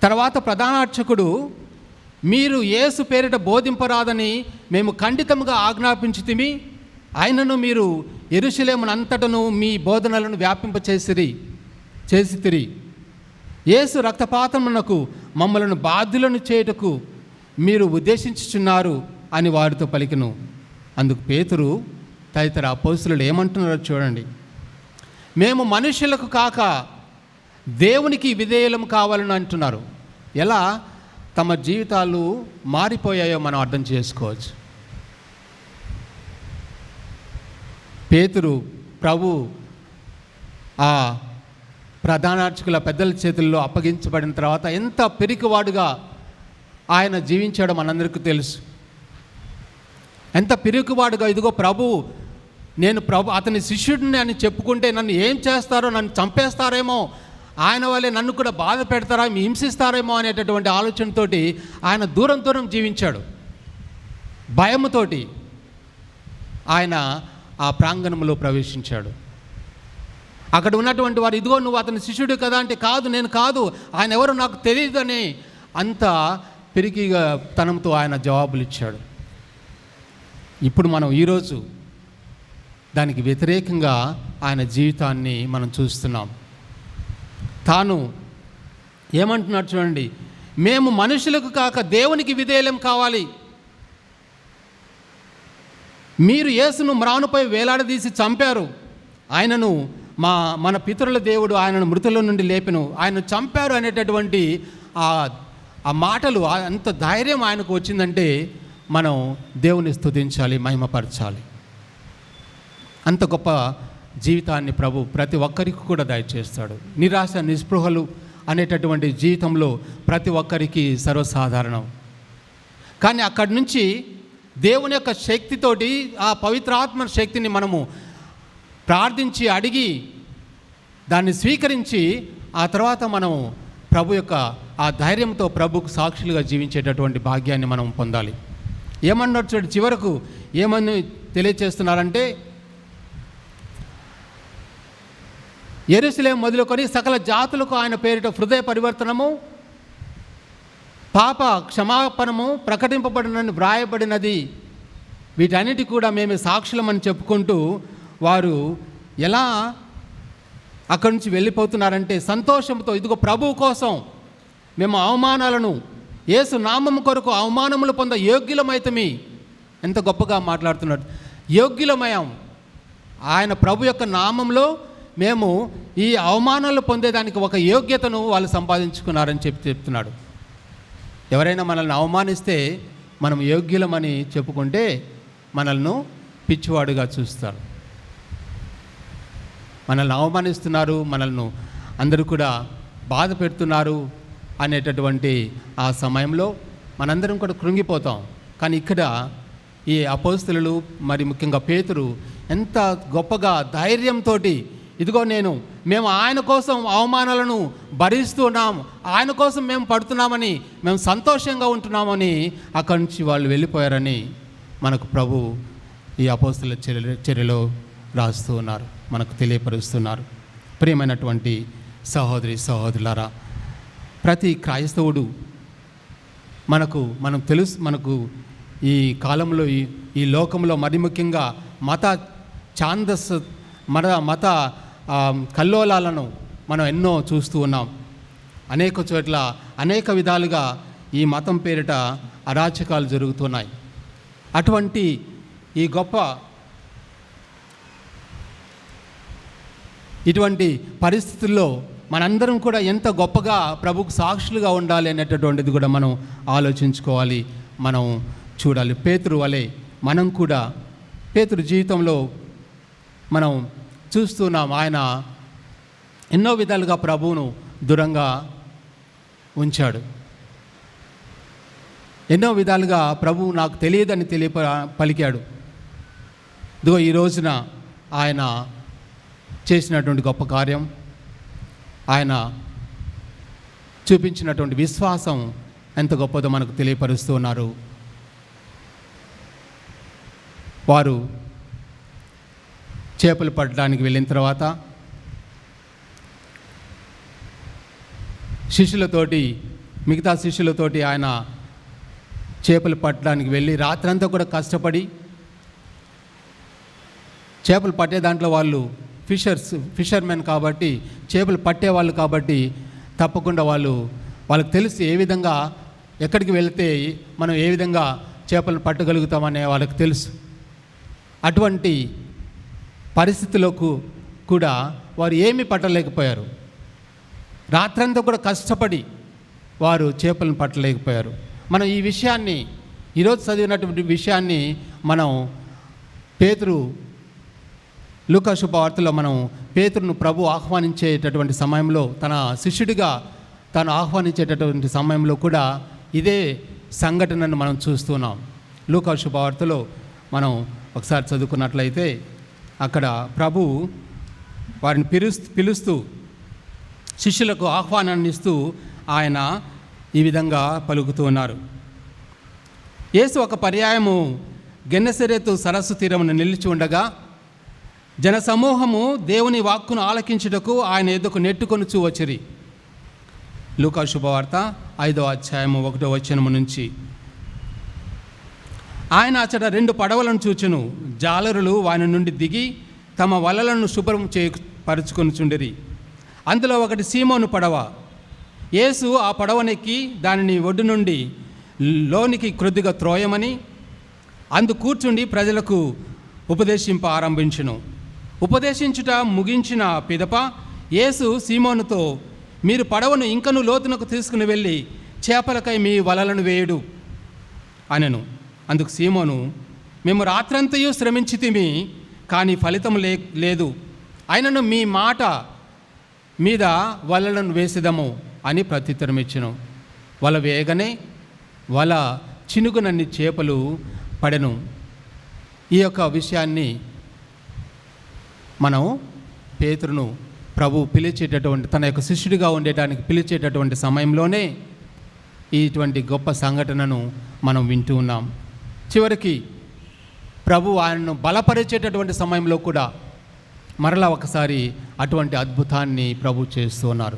తర్వాత ప్రధానార్చకుడు, మీరు యేసు పేరిట బోధింపరాదని మేము ఖండితంగా ఆజ్ఞాపించితిమి, ఆయనను మీరు యెరూషలేమునంతటను మీ బోధనలను చేసితిరి. యేసు రక్తపాతమునకు మమ్మలను బాధ్యులను చేయుటకు మీరు ఉద్దేశించుచున్నారు అని వారితో పలికెను. అందుకు పేతురు తదితర అపోస్తలులు ఏమంటున్నారో చూడండి. మేము మనుషులకు కాక దేవునికి విధేయులం కావాలని అంటున్నారు. ఎలా తమ జీవితాలు మారిపోయాయో మనం అర్థం చేసుకోవచ్చు. పేతురు ప్రభు ఆ ప్రధానార్చకుల పెద్దల చేతుల్లో అప్పగించబడిన తర్వాత ఎంత పిరికివాడుగా ఆయన జీవించాడో మనందరికీ తెలుసు. ఎంత పిరికివాడుగా, ఇదిగో నేను అతని శిష్యుడిని అని చెప్పుకుంటే నన్ను ఏం చేస్తారో, నన్ను చంపేస్తారేమో, ఆయన వల్లే నన్ను కూడా బాధ పెడతారా, హింసిస్తారేమో అనేటటువంటి ఆలోచనతోటి ఆయన దూరం జీవించాడు. భయముతోటి ఆయన ఆ ప్రాంగణంలో ప్రవేశించాడు. అక్కడ ఉన్నటువంటి వారు, ఇదిగో నువ్వు అతని శిష్యుడు కదా అంటే, కాదు, నేను కాదు, ఆయన ఎవరో నాకు తెలియదని అంత పిరికిగా తనంతో ఆయన జవాబులు ఇచ్చాడు. ఇప్పుడు మనం ఈరోజు దానికి వ్యతిరేకంగా ఆయన జీవితాన్ని మనం చూస్తున్నాం. తాను ఏమంటున్నాడు చూడండి, మేము మనుషులకు కాక దేవునికి విధేయులం కావాలి. మీరు యేసును మ్రానుపై వేలాడదీసి చంపారు, ఆయనను మన పితరుల దేవుడు ఆయనను మృతుల నుండి లేపెను, ఆయన చంపారు అనేటటువంటి ఆ మాటలు, అంత ధైర్యం ఆయనకు వచ్చిందంటే మనం దేవుని స్తుతించాలి, మహిమపరచాలి. అంత గొప్ప జీవితాన్ని ప్రభు ప్రతి ఒక్కరికి కూడా దయచేస్తాడు. నిరాశ నిస్పృహలు అనేటటువంటి జీవితంలో ప్రతి ఒక్కరికి సర్వసాధారణం. కానీ అక్కడి నుంచి దేవుని యొక్క శక్తితోటి, ఆ పవిత్రాత్మ శక్తిని మనము ప్రార్థించి అడిగి దాన్ని స్వీకరించి ఆ తర్వాత మనం ప్రభు యొక్క ఆ ధైర్యంతో ప్రభుకు సాక్షులుగా జీవించేటటువంటి భాగ్యాన్ని మనం పొందాలి. ఏమన్నారు చూడండి, చివరకు ఏమని తెలియచేస్తున్నారంటే, యెరూషలేము మొదలుకొని సకల జాతులకు ఆయన పేరిట హృదయ పరివర్తనము, పాప క్షమాపణము ప్రకటింపబడినని వ్రాయబడినది. వీటన్నిటి కూడా మేము సాక్షులమని చెప్పుకుంటూ వారు ఎలా అక్కడి నుంచి వెళ్ళిపోతున్నారంటే సంతోషంతో, ఇదిగో ప్రభువు కోసం మేము అవమానాలను, యేసు నామము కొరకు అవమానములు పొంద యోగ్యులమైతమి. ఎంత గొప్పగా మాట్లాడుతున్నాడు. యోగ్యులమయం, ఆయన ప్రభు యొక్క నామంలో మేము ఈ అవమానాలు పొందేదానికి ఒక యోగ్యతను వాళ్ళు సంపాదించుకున్నారని చెప్తున్నాడు. ఎవరైనా మనల్ని అవమానిస్తే మనం యోగ్యులమని చెప్పుకుంటే మనల్ని పిచ్చివాడుగా చూస్తారు. మనల్ని అవమానిస్తున్నారు, మనల్ని అందరూ కూడా బాధ పెడుతున్నారు అనేటటువంటి ఆ సమయంలో మనందరం కూడా కృంగిపోతాం. కానీ ఇక్కడ ఈ అపోస్తలులు, మరి ముఖ్యంగా పేతురు ఎంత గొప్పగా ధైర్యంతో, ఇదిగో మేము ఆయన కోసం అవమానాలను భరిస్తున్నాం, ఆయన కోసం మేము పడుతున్నామని, మేము సంతోషంగా ఉంటున్నామని అక్కడి నుంచి వాళ్ళు వెళ్ళిపోయారని మనకు ప్రభు ఈ అపోస్తలుల చర్యలో రాస్తూ ఉన్నారు, మనకు తెలియపరుస్తున్నారు. ప్రియమైనటువంటి సహోదరి సహోదరులారా, ప్రతి క్రైస్తవుడు మనకు ఈ కాలంలో ఈ లోకంలో మరి ముఖ్యంగా మత కల్లోలాలను మనం ఎన్నో చూస్తూ ఉన్నాం. అనేక చోట్ల అనేక విధాలుగా ఈ మతం పేరిట అరాచకాలు జరుగుతున్నాయి. అటువంటి ఇటువంటి పరిస్థితుల్లో మనందరం కూడా ఎంత గొప్పగా ప్రభుకు సాక్షులుగా ఉండాలి అనేటటువంటిది కూడా మనం ఆలోచించుకోవాలి, మనం చూడాలి. పేతురు వలె మనం కూడా, పేతురు జీవితంలో మనం చూస్తున్నాం, ఆయన ఎన్నో విధాలుగా ప్రభువును దూరంగా ఉంచాడు. ఎన్నో విధాలుగా ప్రభువు నాకు తెలియదని పలికాడు. ఇదిగో ఈ రోజున ఆయన చేసినటువంటి గొప్ప కార్యం, ఆయన చూపించినటువంటి విశ్వాసం ఎంత గొప్పదో మనకు తెలియపరుస్తూ ఉన్నారు. వారు చేపలు పట్టడానికి వెళ్ళిన తర్వాత మిగతా శిష్యులతోటి ఆయన చేపలు పట్టడానికి వెళ్ళి రాత్రంతా కూడా కష్టపడి, చేపలు పట్టే దాంట్లో వాళ్ళు ఫిషర్మెన్ కాబట్టి, చేపలు పట్టేవాళ్ళు కాబట్టి తప్పకుండా వాళ్ళకి తెలుసు ఏ విధంగా ఎక్కడికి వెళితే మనం ఏ విధంగా చేపలను పట్టగలుగుతామనే వాళ్ళకి తెలుసు. అటువంటి పరిస్థితులకు కూడా వారు ఏమీ పట్టలేకపోయారు. రాత్రంతా కూడా కష్టపడి వారు చేపలను పట్టలేకపోయారు. మనం ఈ విషయాన్ని, ఈరోజు చదివినటువంటి విషయాన్ని మనం లూకా శుభవార్తలో మనం పేతురును ప్రభు ఆహ్వానించేటటువంటి సమయంలో, తన శిష్యుడిగా తాను ఆహ్వానించేటటువంటి సమయంలో కూడా ఇదే సంఘటనను మనం చూస్తున్నాం. లూకా శుభవార్తలో మనం ఒకసారి చదువుకున్నట్లయితే అక్కడ ప్రభు వారిని పిలుస్తూ శిష్యులకు ఆహ్వానాన్ని ఇస్తూ ఆయన ఈ విధంగా పలుకుతూ ఉన్నారు. యేసు ఒక పర్యాయము గెన్నెసరెతు సరస్సు తీరమున నిలిచి ఉండగా జనసమూహము దేవుని వాక్కును ఆలకించుటకు ఆయన ఎద్దుకు నెట్టుకొనుచూ వచ్చిరి. లూకా శుభవార్త 5వ అధ్యాయము 1వ వచనము నుంచి. ఆయన అచ్చట 2 పడవలను చూచును. జాలరులు వాని నుండి దిగి తమ వలలను శుభ్రం పరుచుకొనుచుండిరి. అందులో ఒకటి సీమోను పడవ. యేసు ఆ పడవనెక్కి దానిని ఒడ్డు నుండి లోనికి క్రొద్దిగా త్రోయమని అందు కూర్చుండి ప్రజలకు ఉపదేశింప ఆరంభించును. ఉపదేశించుట ముగించిన పిదప యేసు సీమోనుతో, మీరు పడవను ఇంకను లోతునకు తీసుకుని వెళ్ళి చేపలకై మీ వలలను వేయుడు అనెను. అందుకు సీమోను, మేము రాత్రంతయు శ్రమించితిమి, కానీ ఫలితం లేదు, ఆయనను మీ మాట మీద వలలను వేసేదము అని ప్రత్యుత్తరం ఇచ్చెను. వల వేయగానే వల చినుకునన్ని చేపలు పడెను. ఈ యొక్క విషయాన్ని మనం పేతురును ప్రభు పిలిచేటటువంటి, తన యొక్క శిష్యుడిగా ఉండేటానికి పిలిచేటటువంటి సమయంలోనే ఇటువంటి గొప్ప సంఘటనను మనం వింటూ ఉన్నాం. చివరికి ప్రభు ఆయనను బలపరిచేటటువంటి సమయంలో కూడా మరలా ఒకసారి అటువంటి అద్భుతాన్ని ప్రభు చేస్తూ ఉన్నారు.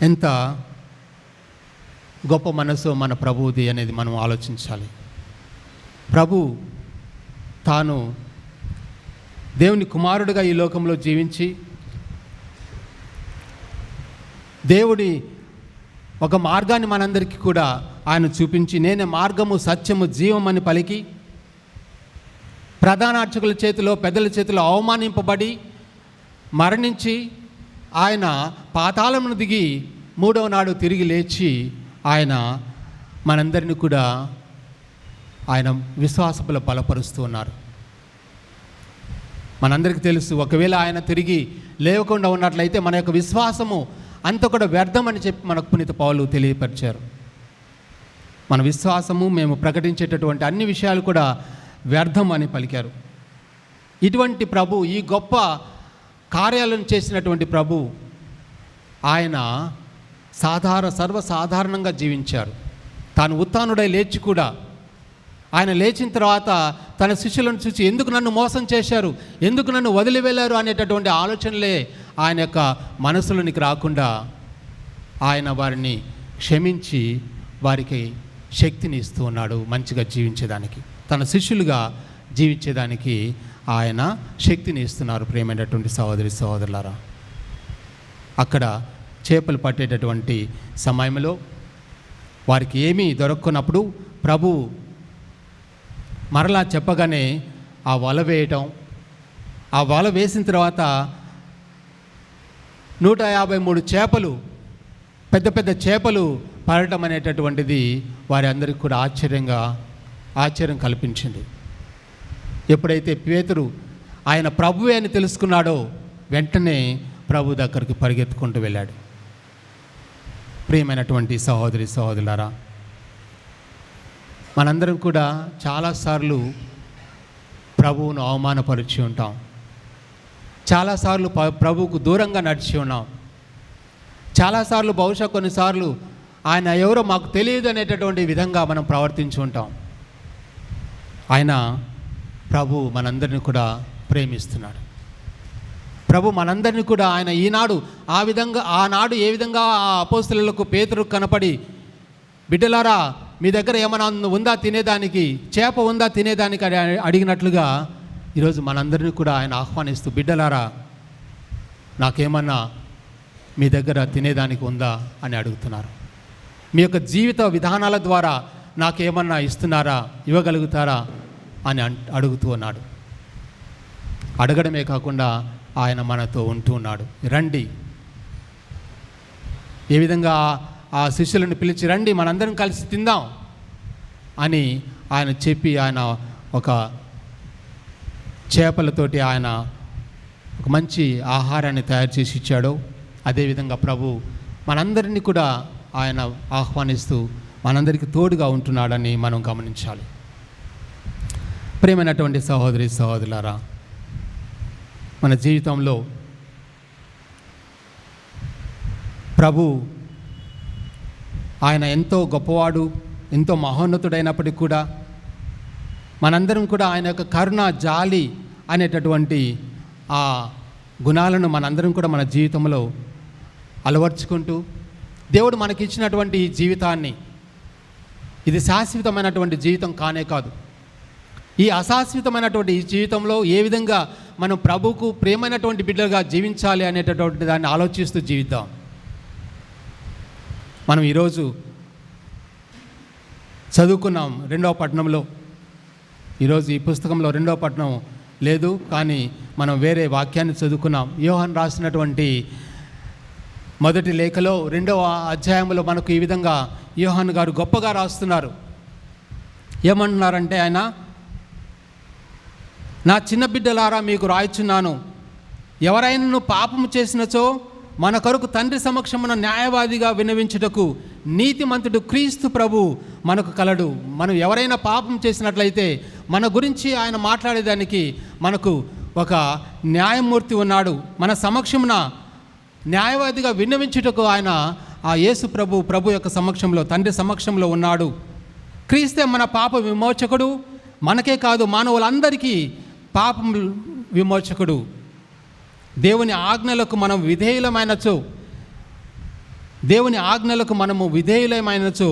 ఎంత గొప్ప మనసు మన ప్రభువుది అనేది మనం ఆలోచించాలి. ప్రభు తాను దేవుని కుమారుడిగా ఈ లోకంలో జీవించి దేవుడి ఒక మార్గాన్ని మనందరికీ కూడా ఆయన చూపించి, నేనే మార్గము సత్యము జీవం అని పలికి ప్రధాన అర్చకుల చేతిలో పెద్దల చేతిలో అవమానింపబడి మరణించి ఆయన పాతాళమును దిగి మూడవ నాడు తిరిగి లేచి ఆయన మనందరినీ కూడా ఆయన విశ్వాసములో బలపరుస్తూ ఉన్నారు. మనందరికీ తెలుసు, ఒకవేళ ఆయన తిరిగి లేవకుండా ఉన్నట్లయితే మన యొక్క విశ్వాసము అంత కూడా వ్యర్థమని చెప్పి మనకు పునీత పౌలు తెలియపరిచారు. మన విశ్వాసము, మేము ప్రకటించేటటువంటి అన్ని విషయాలు కూడా వ్యర్థం అని పలికారు. ఇటువంటి ప్రభు, ఈ గొప్ప కార్యాలను చేసినటువంటి ప్రభు ఆయన సర్వసాధారణంగా జీవించారు. తాను ఉత్థానుడై లేచి కూడా ఆయన లేచిన తర్వాత తన శిష్యులను చూసి ఎందుకు నన్ను మోసం చేశారు, ఎందుకు నన్ను వదిలి వెళ్ళారు అనేటటువంటి ఆలోచనలే ఆయన యొక్క మనసులోనికి రాకుండా ఆయన వారిని క్షమించి వారికి శక్తిని ఇస్తూ ఉన్నాడు మంచిగా జీవించేదానికి, తన శిష్యులుగా జీవించేదానికి ఆయన శక్తిని ఇస్తున్నారు. ప్రియమైనటువంటి సహోదరి సహోదరులారా, అక్కడ చేపలు పట్టేటటువంటి సమయంలో వారికి ఏమీ దొరక్కున్నప్పుడు ప్రభు మరలా చెప్పగానే ఆ వల వేయటం, ఆ వల వేసిన తర్వాత 153 చేపలు, పెద్ద పెద్ద చేపలు పడటం అనేటటువంటిది వారి అందరికీ కూడా ఆశ్చర్యం కల్పించింది. ఎప్పుడైతే పేతురు ఆయన ప్రభువే అని తెలుసుకున్నాడో వెంటనే ప్రభు దగ్గరికి పరిగెత్తుకుంటూ వెళ్ళాడు. ప్రియమైనటువంటి సహోదరి సహోదరులారా, మనందరం కూడా చాలాసార్లు ప్రభువును అవమానపరిచి ఉంటాం, చాలాసార్లు ప్రభువుకు దూరంగా నడిచి ఉన్నాం, చాలాసార్లు బహుశా కొన్నిసార్లు ఆయన ఎవరో మాకు తెలియదు అనేటటువంటి విధంగా మనం ప్రవర్తించి ఉంటాం. ఆయన ప్రభు మనందరినీ కూడా ప్రేమిస్తున్నాడు. ప్రభు మనందరినీ కూడా ఆయన ఈనాడు ఆనాడు ఏ విధంగా ఆ అపోస్తలులకు పేతురు కనపడి, బిడ్డలారా మీ దగ్గర ఏమైనా ఉందా తినేదానికి, చేప ఉందా తినేదానికి అడిగినట్లుగా ఈరోజు మనందరినీ కూడా ఆయన ఆహ్వానిస్తూ, బిడ్డలారా నాకేమన్నా మీ దగ్గర తినేదానికి ఉందా అని అడుగుతున్నారు. మీ యొక్క జీవిత విధానాల ద్వారా నాకేమన్నా ఇస్తున్నారా, ఇవ్వగలుగుతారా అని అడుగుతూ ఉన్నాడు. అడగడమే కాకుండా ఆయన మనతో ఉంటూ ఉన్నాడు. రండి, ఏ విధంగా ఆ శిష్యులను పిలిచి రండి మనందరం కలిసి తిందాం అని ఆయన చెప్పి ఆయన ఒక చేపలతోటి ఆయన ఒక మంచి ఆహారాన్ని తయారు చేసి ఇచ్చాడు. అదేవిధంగా ప్రభు మనందరినీ కూడా ఆయన ఆహ్వానిస్తూ మనందరికీ తోడుగా ఉంటున్నాడని మనం గమనించాలి. ప్రియమైనటువంటి సహోదరి సహోదరులారా, మన జీవితంలో ప్రభు ఆయన ఎంతో గొప్పవాడు, ఎంతో మహోన్నతుడైనప్పటికీ కూడా మనందరం కూడా ఆయన యొక్క కరుణ, జాలి అనేటటువంటి ఆ గుణాలను మనందరం కూడా మన జీవితంలో అలవర్చుకుంటూ దేవుడు మనకిచ్చినటువంటి ఈ జీవితాన్ని, ఇది శాశ్వతమైనటువంటి జీవితం కానే కాదు, ఈ అశాశ్వతమైనటువంటి ఈ జీవితంలో ఏ విధంగా మనం ప్రభువుకు ప్రియమైనటువంటి బిడ్డలుగా జీవించాలి అనేటటువంటి దాన్ని ఆలోచిస్తూ జీవిద్దాం. మనం ఈరోజు చదువుకున్నాం 2వ పట్టణంలో, ఈరోజు ఈ పుస్తకంలో 2వ పట్టణం లేదు, కానీ మనం వేరే వాక్యాన్ని చదువుకున్నాం. యోహాను రాసినటువంటి మొదటి లేఖలో 2వ అధ్యాయంలో మనకు ఈ విధంగా యోహాను గారు గొప్పగా రాస్తున్నారు. ఏమంటున్నారంటే ఆయన, నా చిన్న బిడ్డలారా మీకు రాయిచున్నాను, ఎవరైనా పాపము చేసినచో మన కొరకు తండ్రి సమక్షమున న్యాయవాదిగా విన్నవించుటకు నీతిమంతుడు క్రీస్తు ప్రభు మనకు కలడు. మనం ఎవరైనా పాపం చేసినట్లయితే మన గురించి ఆయన మాట్లాడేదానికి మనకు ఒక న్యాయమూర్తి ఉన్నాడు. మన సమక్షమున న్యాయవాదిగా విన్నవించుటకు ఆయన ఆ యేసు ప్రభు యొక్క సమక్షంలో, తండ్రి సమక్షంలో ఉన్నాడు. క్రీస్తే మన పాప విమోచకుడు, మనకే కాదు మానవులందరికీ పాపం విమోచకుడు. దేవుని ఆజ్ఞలకు మనం విధేయులమైనచో, దేవుని ఆజ్ఞలకు మనము విధేయులమైనచో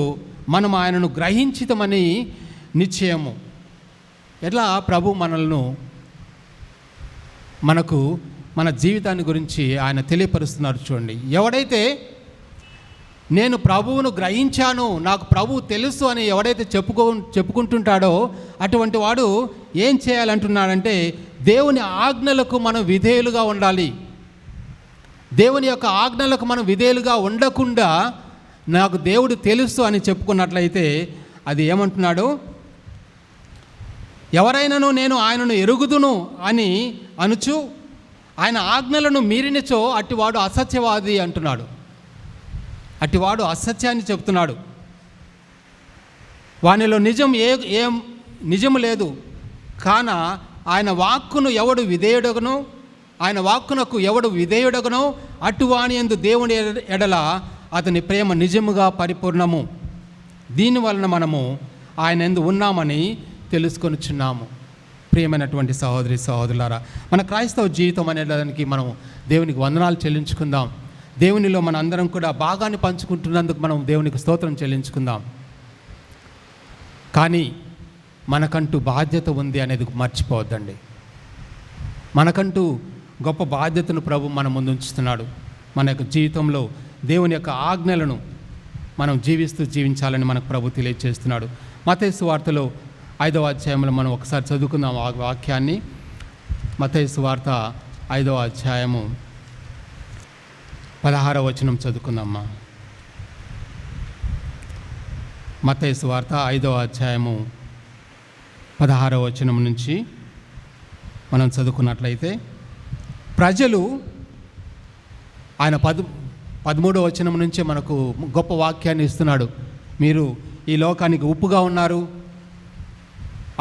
మనం ఆయనను గ్రహించితమని నిశ్చయము. ఎట్లా ప్రభు మనకు మన జీవితాన్ని గురించి ఆయన తెలియపరుస్తున్నారు చూడండి. ఎవడైతే నేను ప్రభువును గ్రహించాను, నాకు ప్రభువు తెలుసు అని ఎవడైతే చెప్పుకుంటుంటాడో అటువంటి వాడు ఏం చేయాలంటున్నాడంటే దేవుని ఆజ్ఞలకు మనం విధేయులుగా ఉండాలి. దేవుని యొక్క ఆజ్ఞలకు మనం విధేయులుగా ఉండకుండా నాకు దేవుడు తెలుసు అని చెప్పుకున్నట్లయితే అది ఏమంటున్నాడు, ఎవరైనాను నేను ఆయనను ఎరుగుదును అని అనుచు ఆయన ఆజ్ఞలను మీరినచో అట్టివాడు అసత్యవాది అంటున్నాడు. అట్టివాడు అసత్యాన్ని చెప్తున్నాడు. వానిలో ఏం నిజము లేదు. కాన ఆయన వాక్కును ఎవడు విధేయుడగనో, ఆయన వాక్కునకు ఎవడు విధేయుడగనో అటువాని యందు దేవుని ఎడల అతని ప్రేమ నిజముగా పరిపూర్ణము. దీనివలన మనము ఆయన యందు ఉన్నామని తెలుసుకొనిచున్నాము. ప్రియమైనటువంటి సహోదరి సహోదరులారా, మన క్రైస్తవ జీవితం అనే దానికి మనం దేవునికి వందనాలు చెల్లించుకుందాం. దేవునిలో మన అందరం కూడా భాగాన్ని పంచుకుంటున్నందుకు మనం దేవునికి స్తోత్రం చెల్లించుకుందాం. కానీ మనకంటూ బాధ్యత ఉంది అనేది మర్చిపోవద్దండి. మనకంటూ గొప్ప బాధ్యతను ప్రభు మన ముందు ఉంచుతున్నాడు. మన యొక్క జీవితంలో దేవుని యొక్క ఆజ్ఞలను మనం జీవించాలని మనకు ప్రభు తెలియజేస్తున్నాడు. మత్తయి సువార్తలో 5వ అధ్యాయంలో మనం ఒకసారి చదువుకుందాం ఆ వాక్యాన్ని. మత్తయి సువార్త 5వ అధ్యాయము 16వ వచనం చదువుకుందామా. మత్తయి సువార్త 5వ అధ్యాయము 16వ వచనం నుంచి మనం చదువుకున్నట్లయితే ప్రజలు, ఆయన 13వ వచనం నుంచే మనకు గొప్ప వాక్యాన్ని ఇస్తున్నాడు. మీరు ఈ లోకానికి ఉప్పుగా ఉన్నారు,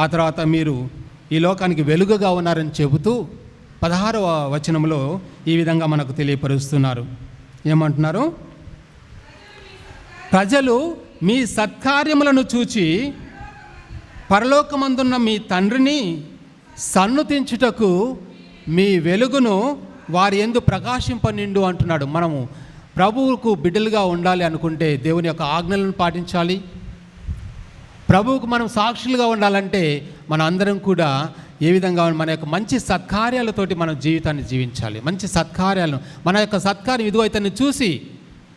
ఆ తర్వాత మీరు ఈ లోకానికి వెలుగుగా ఉన్నారని చెబుతూ 16వ వచనంలో ఈ విధంగా మనకు తెలియపరుస్తున్నారు. ఏమంటున్నారు? ప్రజలు మీ సత్కార్యములను చూచి పరలోకమందున్న మీ తండ్రిని సన్నుతించుటకు మీ వెలుగును వారి యందు ప్రకాశింపనిండు అంటున్నాడు. మనము ప్రభువుకు బిడ్డలుగా ఉండాలి అనుకుంటే దేవుని యొక్క ఆజ్ఞలను పాటించాలి. ప్రభువుకు మనం సాక్షులుగా ఉండాలంటే మన అందరం కూడా ఏ విధంగా మన యొక్క మంచి సత్కార్యాలతోటి మన జీవితాన్ని జీవించాలి. మంచి సత్కార్యాలను, మన యొక్క సత్కార్యం ఇదిగో ఇతన్ని చూసి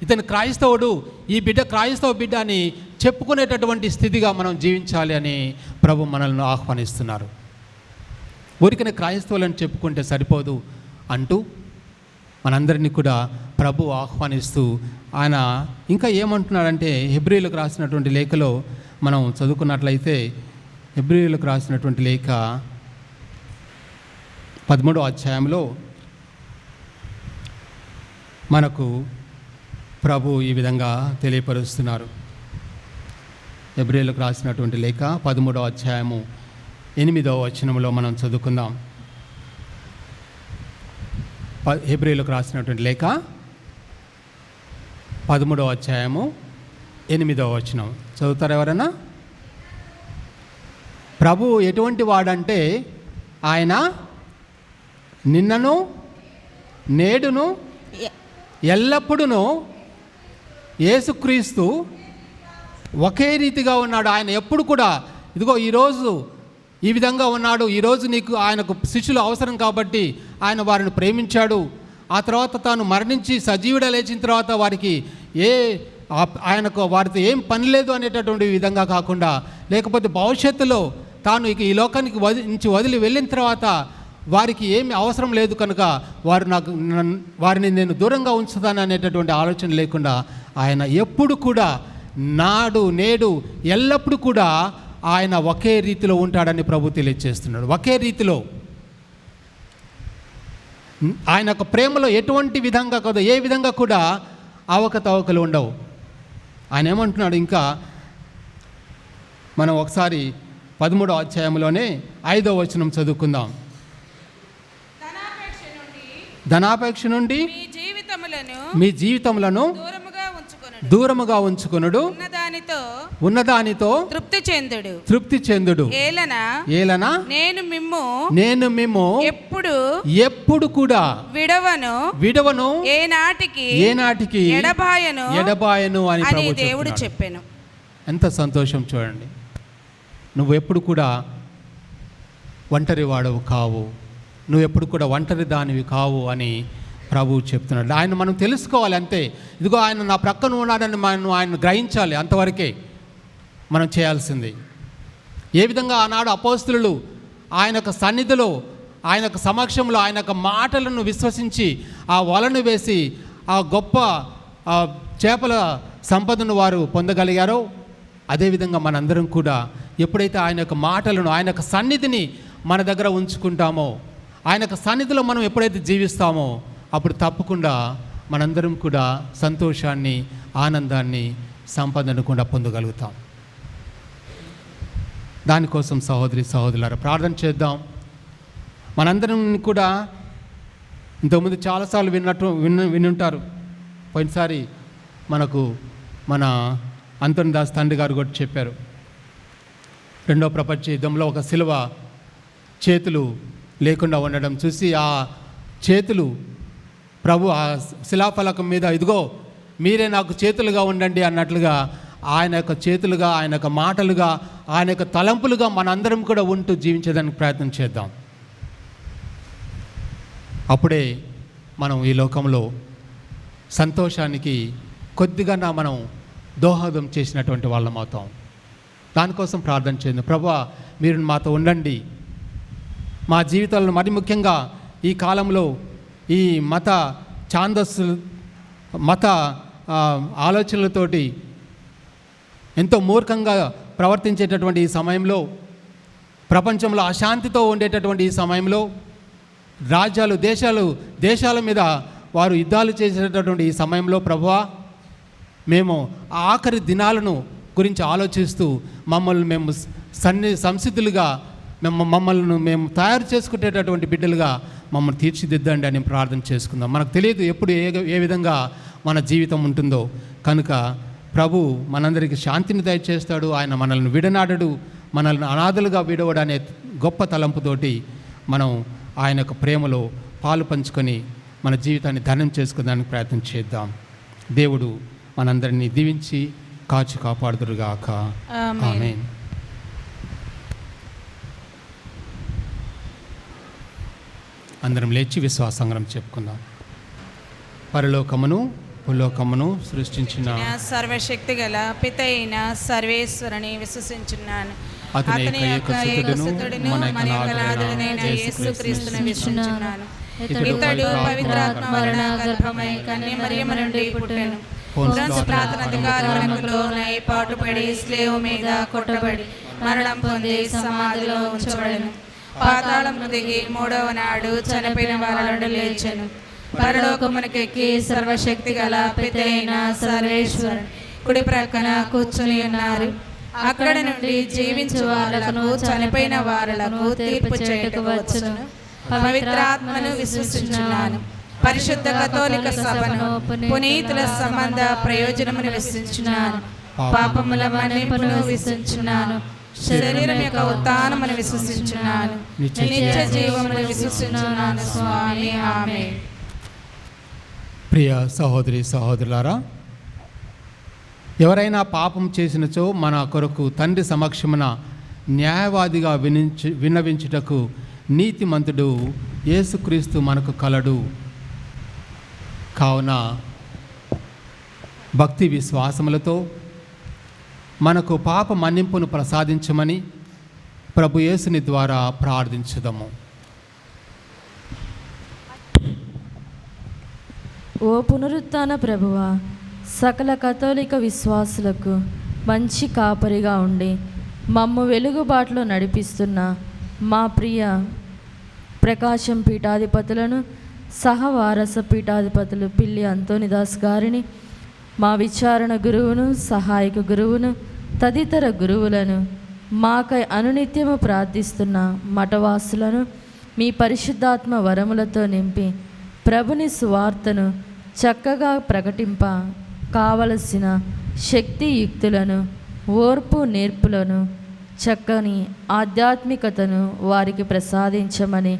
ఇతను క్రైస్తవుడు, ఈ బిడ్డ క్రైస్తవ బిడ్డ అని చెప్పుకునేటటువంటి స్థితిగా మనం జీవించాలి అని ప్రభు మనల్ని ఆహ్వానిస్తున్నారు. ఊరికనే క్రైస్తవులను చెప్పుకుంటే సరిపోదు అంటూ మనందరినీ కూడా ప్రభు ఆహ్వానిస్తూ ఆయన ఇంకా ఏమంటున్నాడంటే హెబ్రీయులకు రాసినటువంటి లేఖలో మనం చదువుకున్నట్లయితే హెబ్రీయులకు రాసినటువంటి లేఖ 13వ అధ్యాయంలో మనకు ప్రభు ఈ విధంగా తెలియపరుస్తున్నారు. హెబ్రీయులకు రాసినటువంటి లేఖ 13వ అధ్యాయము 8వ వచనంలో మనం చదువుకుందాం. హెబ్రీయులకు రాసినటువంటి లేఖ 13వ అధ్యాయము 8వ వచనం చదువుతారు ఎవరైనా? ప్రభు ఎటువంటి వాడంటే ఆయన నిన్నను నేడును ఎల్లప్పుడూ యేసుక్రీస్తు ఒకే రీతిగా ఉన్నాడు. ఆయన ఎప్పుడు కూడా ఇదిగో ఈరోజు ఈ విధంగా ఉన్నాడు, ఈరోజు నీకు ఆయనకు శిష్యులు అవసరం కాబట్టి ఆయన వారిని ప్రేమించాడు. ఆ తర్వాత తాను మరణించి సజీవుడ లేచిన తర్వాత వారికి ఆయనకు వారితో ఏం పని లేదు అనేటటువంటి విధంగా కాకుండా, లేకపోతే భవిష్యత్తులో తాను ఇక ఈ లోకానికి వదిలి వెళ్ళిన తర్వాత వారికి ఏమి అవసరం లేదు కనుక వారిని నేను దూరంగా ఉంచుతాను అనేటటువంటి ఆలోచన లేకుండా ఆయన ఎప్పుడు కూడా నాడు నేడు ఎల్లప్పుడూ కూడా ఆయన ఒకే రీతిలో ఉంటాడని ప్రభు తెలియజేస్తున్నాడు. ఒకే రీతిలో ఆయన యొక్క ప్రేమలో ఎటువంటి విధంగా కాదు, ఏ విధంగా కూడా అవకతవకలు ఉండవు. ఆయన ఏమంటున్నాడు ఇంకా, మనం ఒకసారి 13వ అధ్యాయంలోనే 5వ వచనం చదువుకుందాం. ధనాపేక్ష నుండి మీ జీవితములను దూరముగా ఉంచుకొనుడు, ఉన్నదానితో తృప్తి చెందుడు. ఏలన నేను మిమ్ము ఎప్పుడు కూడా విడవను ఏనాటికి ఎడబాయను అని దేవుడు చెప్పాను. ఎంత సంతోషం చూడండి. నువ్వు ఎప్పుడు కూడా ఒంటరి వాడవు కావు, నువ్వు ఎప్పుడు కూడా ఒంటరి దానివి కావు అని ప్రభువు చెప్తున్నాడు. ఆయన మనం తెలుసుకోవాలి అంతే. ఇదిగో ఆయన నా ప్రక్కన ఉన్నాడని మనం ఆయన గ్రహించాలి. అంతవరకే మనం చేయాల్సింది. ఏ విధంగా ఆనాడు అపోస్తలులు ఆయన యొక్క సన్నిధిలో, ఆయన యొక్క సమక్షంలో ఆయన యొక్క మాటలను విశ్వసించి ఆ వలను వేసి ఆ గొప్ప చేపల సంపదను వారు పొందగలిగారో, అదేవిధంగా మనందరం కూడా ఎప్పుడైతే ఆయన యొక్క మాటలను, ఆయన యొక్క సన్నిధిని మన దగ్గర ఉంచుకుంటామో, ఆయన యొక్క సన్నిధిలో మనం ఎప్పుడైతే జీవిస్తామో, అప్పుడు తప్పకుండా మనందరం కూడా సంతోషాన్ని, ఆనందాన్ని, సంపదను కూడా పొందగలుగుతాం. దానికోసం సహోదరి సహోదరులారా ప్రార్థన చేద్దాం. మనందరం కూడా ఇంతకుముందు చాలాసార్లు వినుంటారు. పోయినసారి మనకు మన అంతోని దాస్ తండ్రి గారు కూడా చెప్పారు. 2వ ప్రపంచ యుద్ధంలో ఒక శిలువ చేతులు లేకుండా ఉండడం చూసి ఆ చేతులు ప్రభు ఆ శిలాఫలకం మీద ఇదిగో మీరే నాకు చేతులుగా ఉండండి అన్నట్లుగా ఆయన యొక్క చేతులుగా, ఆయన యొక్క మాటలుగా, ఆయన యొక్క తలంపులుగా మనందరం కూడా ఉంటూ జీవించేదానికి ప్రయత్నం చేద్దాం. అప్పుడే మనం ఈ లోకంలో సంతోషానికి కొద్దిగా మనం దోహదం చేసినటువంటి వాళ్ళం అవుతాం. దానికోసం ప్రార్థన చేయండి. ప్రభువా మీరు మాతో ఉండండి. మా జీవితాలను మరి ముఖ్యంగా ఈ కాలంలో ఈ మత ఛాందస్సు, మత ఆలోచనలతోటి ఎంతో మూర్ఖంగా ప్రవర్తించేటటువంటి ఈ సమయంలో, ప్రపంచంలో అశాంతితో ఉండేటటువంటి ఈ సమయంలో, రాజ్యాలు దేశాల మీద వారు యుద్ధాలు చేసేటటువంటి ఈ సమయంలో ప్రభువా మేము ఆఖరి దినాలను గురించి ఆలోచిస్తూ మమ్మల్ని మేము సంసిద్ధులుగా మమ్మల్ని మేము తయారు చేసుకునేటటువంటి బిడ్డలుగా మమ్మల్ని తీర్చిదిద్దండి అని ప్రార్థన చేసుకుందాం. మనకు తెలియదు ఎప్పుడు ఏ విధంగా మన జీవితం ఉంటుందో. కనుక ప్రభు మనందరికీ శాంతిని దయచేస్తాడు. ఆయన మనల్ని విడనాడడు, మనల్ని అనాథలుగా విడవడు అనే గొప్ప తలంపుతోటి మనం ఆయన యొక్క ప్రేమలో పాలు పంచుకొని మన జీవితాన్ని ధన్యం చేసుకునేదానికి ప్రయత్నం చేద్దాం. దేవుడు మనందరినీ దీవించి కాచి కాపాడుదురుగాక. ఆమేన్. అందరం లేచి విశ్వాసంగరం చెప్పుకుందాం. పరలోకమును భూలోకమును సృష్టించిన సర్వశక్తి గల పిత అయిన సర్వేశ్వరుని విశ్వసించున్నాను. అతని యొక్క సుతుడును మన యొక్క నాథుడైన యేసుక్రీస్తును విశ్వసించున్నాను. ఇతడు పవిత్రాత్మ వలన గర్భమై కన్య మరియమ్మ నుండి పుట్టెను. పొంతు పిలాతు అధికారములో పాటుపడి స్లేవ్ మీద కొట్టబడి మరణం పొంది సమాధిలో ఉంచబడెను. పాతాళమును దిగి 3వ నాడు చనిపోయిన వారి నుండి లేచెను. పరలోకమునకెక్కి సర్వశక్తి గల పిత అయిన సర్వేశ్వరుని కుడి ప్రక్కన కూర్చుని ఉన్నారు. అక్కడ నుండి జీవించు వారులకు చనిపోయిన వారులకు తీర్పు చేయుటకు వచ్చును. పవిత్రాత్మను విశ్వసించున్నాను. పరిశుద్ధ కథోలిక సభను, పునీతుల సంబంధ ప్రయోజనమును విశ్వసించున్నాను. పాపముల మన్నింపును విశ్వసించున్నాను. శరీరం యొక్క ఉత్థానమును విశ్వసించున్నాను. నిత్య జీవమును విశ్వసించున్నాను స్వామి. ఆమేన్. ప్రియ సహోదరి సహోదరులారా, ఎవరైనా పాపం చేసినచో మన కొరకు తండ్రి సమక్షమున న్యాయవాదిగా విన్నవించుటకు నీతిమంతుడు యేసుక్రీస్తు మనకు కలడు. కావున భక్తి విశ్వాసములతో మనకు పాప మన్నింపును ప్రసాదించమని ప్రభు యేసుని ద్వారా ప్రార్థించుదాము. ఓ పునరుత్థాన ప్రభువా, సకల కథోలిక విశ్వాసులకు మంచి కాపరిగా ఉండి మమ్ము వెలుగుబాటులో నడిపిస్తున్న మా ప్రియ ప్రకాశం పీఠాధిపతులను, సహవారస పీఠాధిపతులు పిల్లి అంతోనిదాస్ గారిని, మా విచారణ గురువును, సహాయక గురువును, తదితర గురువులను, మాకై అనునిత్యము ప్రార్థిస్తున్న మఠవాసులను మీ పరిశుద్ధాత్మ వరములతో నింపి ప్రభుని సువార్తను చక్కగా ప్రకటింప కావలసిన శక్తియుక్తులను, ఓర్పు నేర్పులను, చక్కని ఆధ్యాత్మికతను వారికి ప్రసాదించమని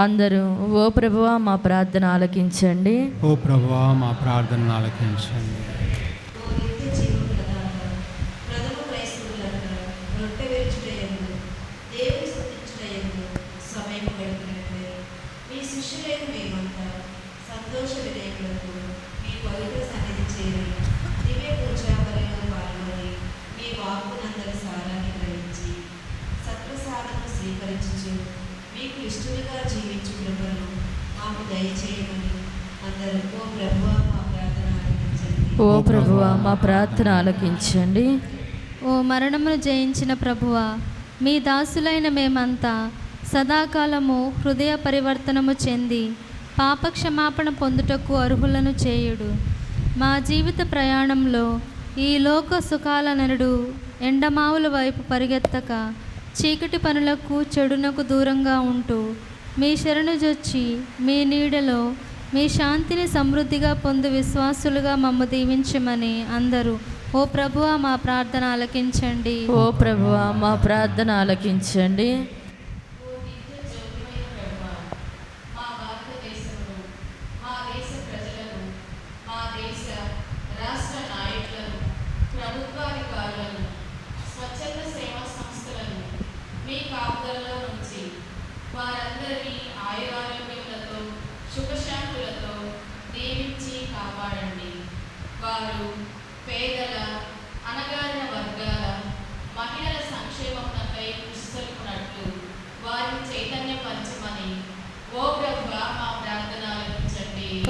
అందరూ ఓ ప్రభువా మా ప్రార్థన ఆలకించండి. ఓ ప్రభువా మా ప్రార్థన ఆలకించండి. మీకు ఇష్టలుగా జీవించు కృపను మాకు దయచేయమని అందరూ ఓ ప్రభువా మా ప్రార్థన ఆలకించండి. ఓ ప్రభువా మా ప్రార్థన ఆలకించండి. ఓ మరణమును జయించిన ప్రభువా, మీ దాసులైన మేమంతా సదాకాలము హృదయ పరివర్తనము చెంది పాపక్షమాపణ పొందుటకు అర్హులను చేయుడు. మా జీవిత ప్రయాణంలో ఈ లోక సుఖాల నరుడు ఎండమావుల వైపు పరిగెత్తక చీకటి పనులకు చెడునకు దూరంగా ఉంటూ మీ శరణుజొచ్చి మీ నీడలో మీ శాంతిని సమృద్ధిగా పొందు విశ్వాసులుగా మమ్ము దీవించమని అందరూ ఓ ప్రభువా మా ప్రార్థన ఆలకించండి. ఓ ప్రభువా మా ప్రార్థన ఆలకించండి.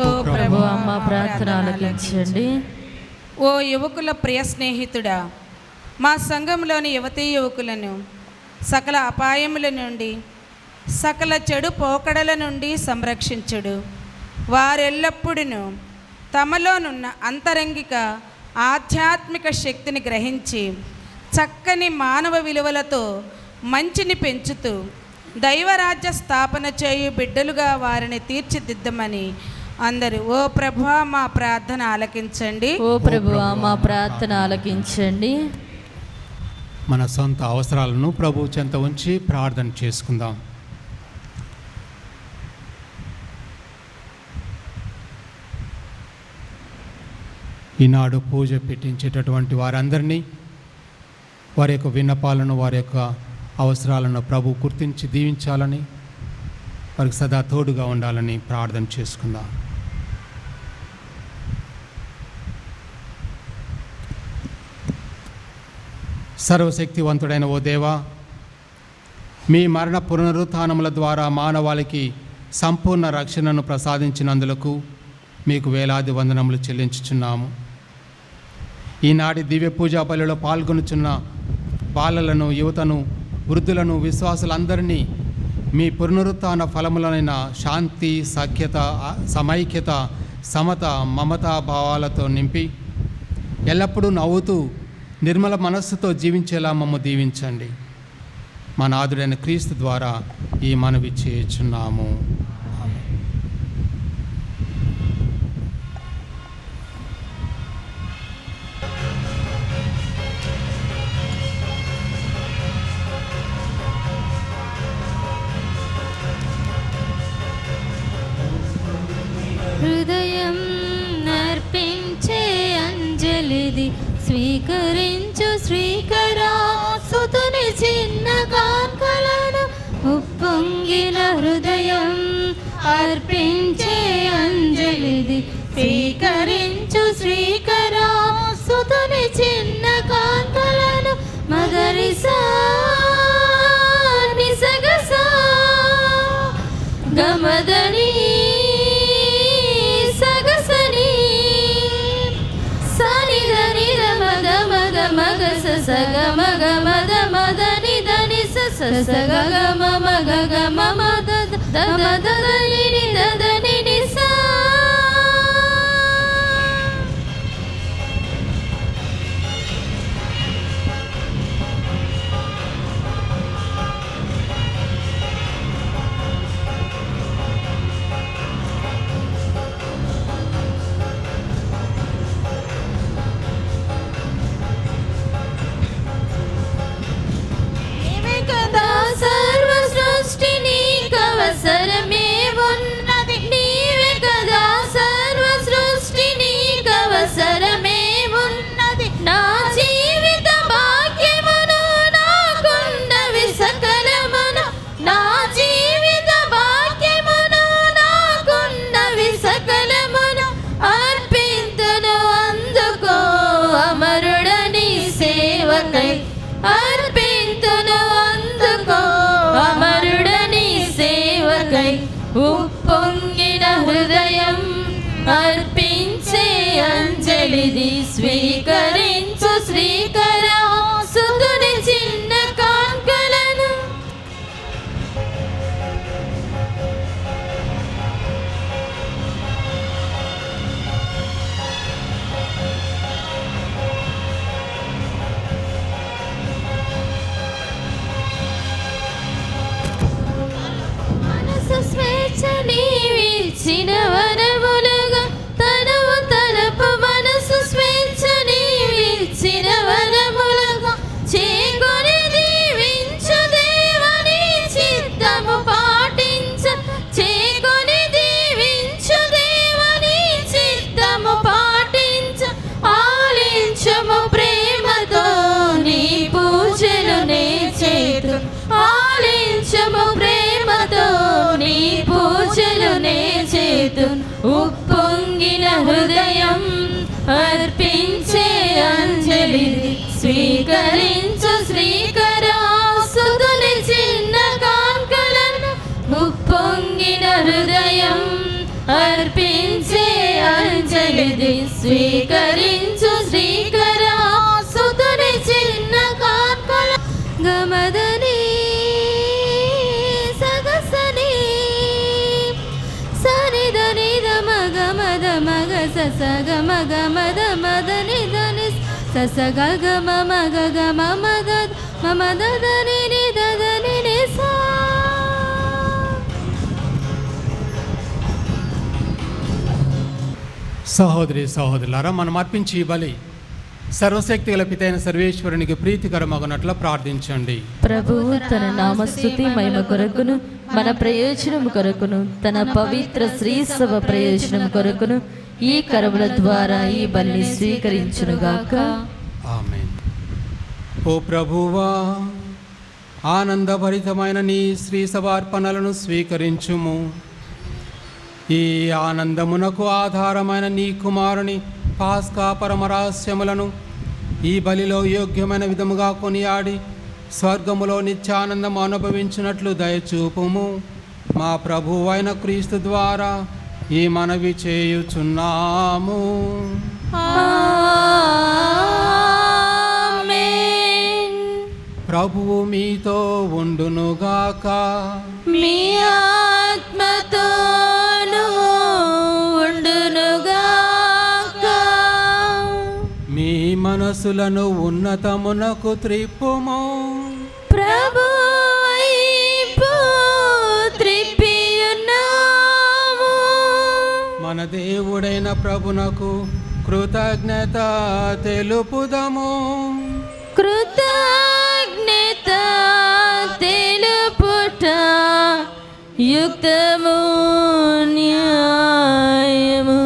ఓ ప్రభువా మా ప్రార్థన ఆలకించండి. ఓ యువకుల ప్రియ స్నేహితుడా, మా సంఘంలోని యువతీ యువకులను సకల అపాయముల నుండి, సకల చెడు పోకడల నుండి సంరక్షించుడు. వారెల్లప్పుడూ తమలోనున్న అంతరంగిక ఆధ్యాత్మిక శక్తిని గ్రహించి చక్కని మానవ విలువలతో మంచిని పెంచుతూ దైవరాజ్య స్థాపన చేయు బిడ్డలుగా వారిని తీర్చిదిద్దమని అందరూ ఓ ప్రభువా మా ప్రార్థన ఆలకించండి. ఓ ప్రభువా మా ప్రార్థన ఆలకించండి. మన సొంత అవసరాలను ప్రభు చెంత ఉంచి ప్రార్థన చేసుకుందాం. ఈనాడు పూజ పెట్టించేటటువంటి వారందరినీ, వారి యొక్క విన్నపాలను, వారి యొక్క అవసరాలను ప్రభు గుర్తించి దీవించాలని, వారికి సదా తోడుగా ఉండాలని ప్రార్థన చేసుకుందాం. సర్వశక్తివంతుడైన ఓ దేవా, మీ మరణ పునరుత్థానముల ద్వారా మానవాళికి సంపూర్ణ రక్షణను ప్రసాదించినందులకు మీకు వేలాది వందనములు చెల్లించుచున్నాము. ఈనాటి దివ్య పూజా బలిలో పాల్గొనుచున్న బాలలను, యువతను, వృద్ధులను, విశ్వాసులందరినీ మీ పునరుత్థాన ఫలములైన శాంతి, సఖ్యత, సమైక్యత, సమత, మమతా భావాలతో నింపి ఎల్లప్పుడూ నవ్వుతూ నిర్మల మనస్సుతో జీవించేలా మమ్ము దీవించండి. మా నాథుడైన క్రీస్తు ద్వారా ఈ మనవి చేయుచున్నాము. హృదయం నర్పించే అంజలిది స్వీకరించు శ్రీకరా, సుతుని చిన్న కాంకలను ఉప్పొంగిన హృదయం అర్పించే అంజలిది స్వీకరించు శ్రీకరా, సుతుని చిన్న కాంకలను మగరిసా నిసగసా గమదని సగ మగ మద మద నిదని సగ మమ గగ మమ దద దద దని దదని స్వీకరించు శ్రీకర సుతుని చిన్న కాంకలను మనసు స్వేచ్ఛ నీవిచ్చిన వరములుగా తనువు తలపు మనసు స్వేచ్ఛ నీవిచ్చిన వరములుగా చేకొని దీవించు దేవని చిత్తము పాటించ చేకొని దీవించు దేవని చిత్తము పాటించ ఆలించుము ప్రేమతో నీ పూజలు నే చేతు ఆలించుము ప్రేమతో నీ పూజలు నే చేతు ఉప్పొంగిన హృదయం అర్పించే అంజలి స్వీకరించు శ్రీకరా సుతుని చిన్న కాంకలను ఉప్పొంగిన హృదయం అర్పించే అంజలి స్వీకరించు శ్రీకరా సుతుని చిన్న కాంకల గమదని సగసని సనిదని మగ మద మగ సస గమ గమద మదని దని సస గమ మగ గమ మద మమద దని దని నిసా. సహోదరి సహోదరులారా, మనం అర్పించి ఈ బలి సర్వశక్తి గల పితైన సర్వేశ్వరునికి ప్రీతికరమగునట్లు ప్రార్థించండి. ప్రభువు తన నామస్తుతి మహిమ కొరకును మన ప్రయోజనం కొరకును తన పవిత్ర శ్రీసభ ప్రయోజనం కొరకును ఈ కరముల ద్వారా ఈ బలిని స్వీకరించునుగాక. ఆమేన్. ఓ ప్రభువా, ఆనందభరితమైన నీ శ్రీ సభార్పణలను స్వీకరించుము. ఈ ఆనందమునకు ఆధారమైన నీ కుమారుని పాస్కా పరమరహస్యములను ఈ బలిలో యోగ్యమైన విధముగా కొనియాడి స్వర్గములో నిత్యానందం అనుభవించినట్లు దయచూపుము. మా ప్రభువైన క్రీస్తు ద్వారా ఈ మనవి చేయుచున్నాము. ఆమేన్. ప్రభువు మీతో ఉండునుగాక. మీ ఆత్మతోను ఉండునుగాక. మీ మనసులను ఉన్నతమునకు త్రిప్పుము. ప్రభు వైపు త్రిప్పియున్నాము. మన దేవుడైన ప్రభునకు కృతజ్ఞత తెలుపుదము. కృతజ్ఞత తెలుపుట యుక్తము న్యాయము.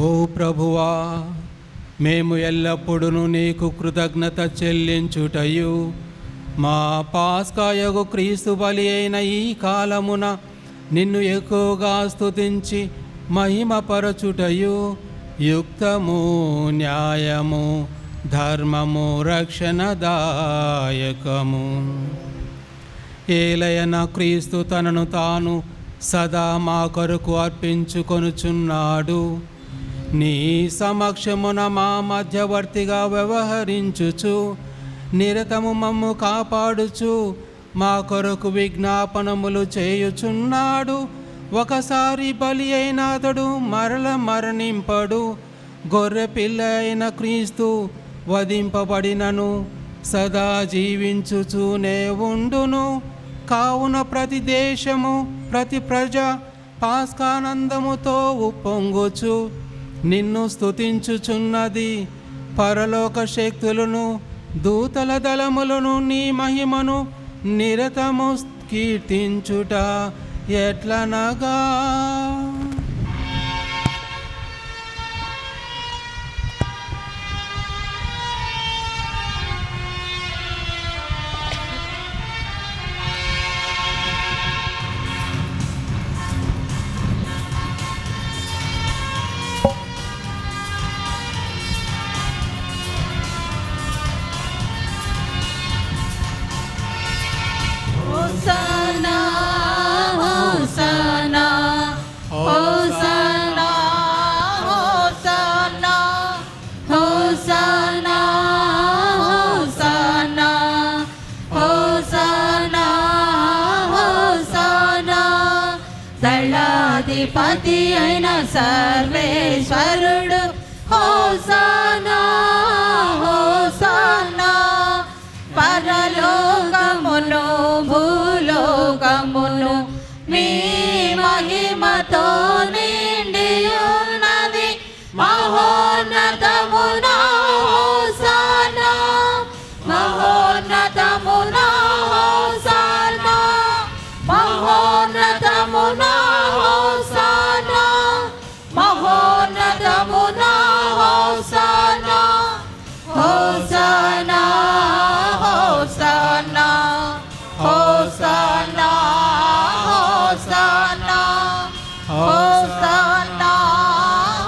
ఓ ప్రభువా, మేము ఎల్లప్పుడూ నీకు కృతజ్ఞత చెల్లించుటయు మా పాస్కాయగు క్రీస్తు బలి అయిన ఈ కాలమున నిన్ను ఎక్కువగా స్తుతించి మహిమపరచుటయు యుక్తము న్యాయము ధర్మము రక్షణదాయకము. ఏలయన క్రీస్తు తనను తాను సదా మా కొరకు అర్పించుకొనుచున్నాడు. నీ సమక్షమున మా మధ్యవర్తిగా వ్యవహరించుచు నిరతము మమ్ము కాపాడుచు మా కొరకు విజ్ఞాపనములు చేయుచున్నాడు. ఒకసారి బలి అయిన అతడు మరల మరణింపడు. గొర్రె పిల్ల అయిన క్రీస్తు వధింపబడినను సదా జీవించుచూనే ఉండును. కావున ప్రతి దేశము ప్రతి ప్రజ పాస్కానందముతో ఉప్పొంగుచు నిన్ను స్తుతించుచున్నది. పరలోక శక్తులను దూతల దళములను నీ మహిమను నిరతము కీర్తించుట ఎట్లనగా హోసన్నా హోసన్నా సర్వేశ్వరుడు హోసానా హోసానా పరలోకమును భూలోకమును మీ మహిమతో నిండి ఉన్నది మహోన్నతమున హోసానా మహోన్నతమున హోసానా మహోన్నతమున హోసానా మహోన్నతమున హోసానా హోసానా హోసానా హోసానా హోసానా హోసానా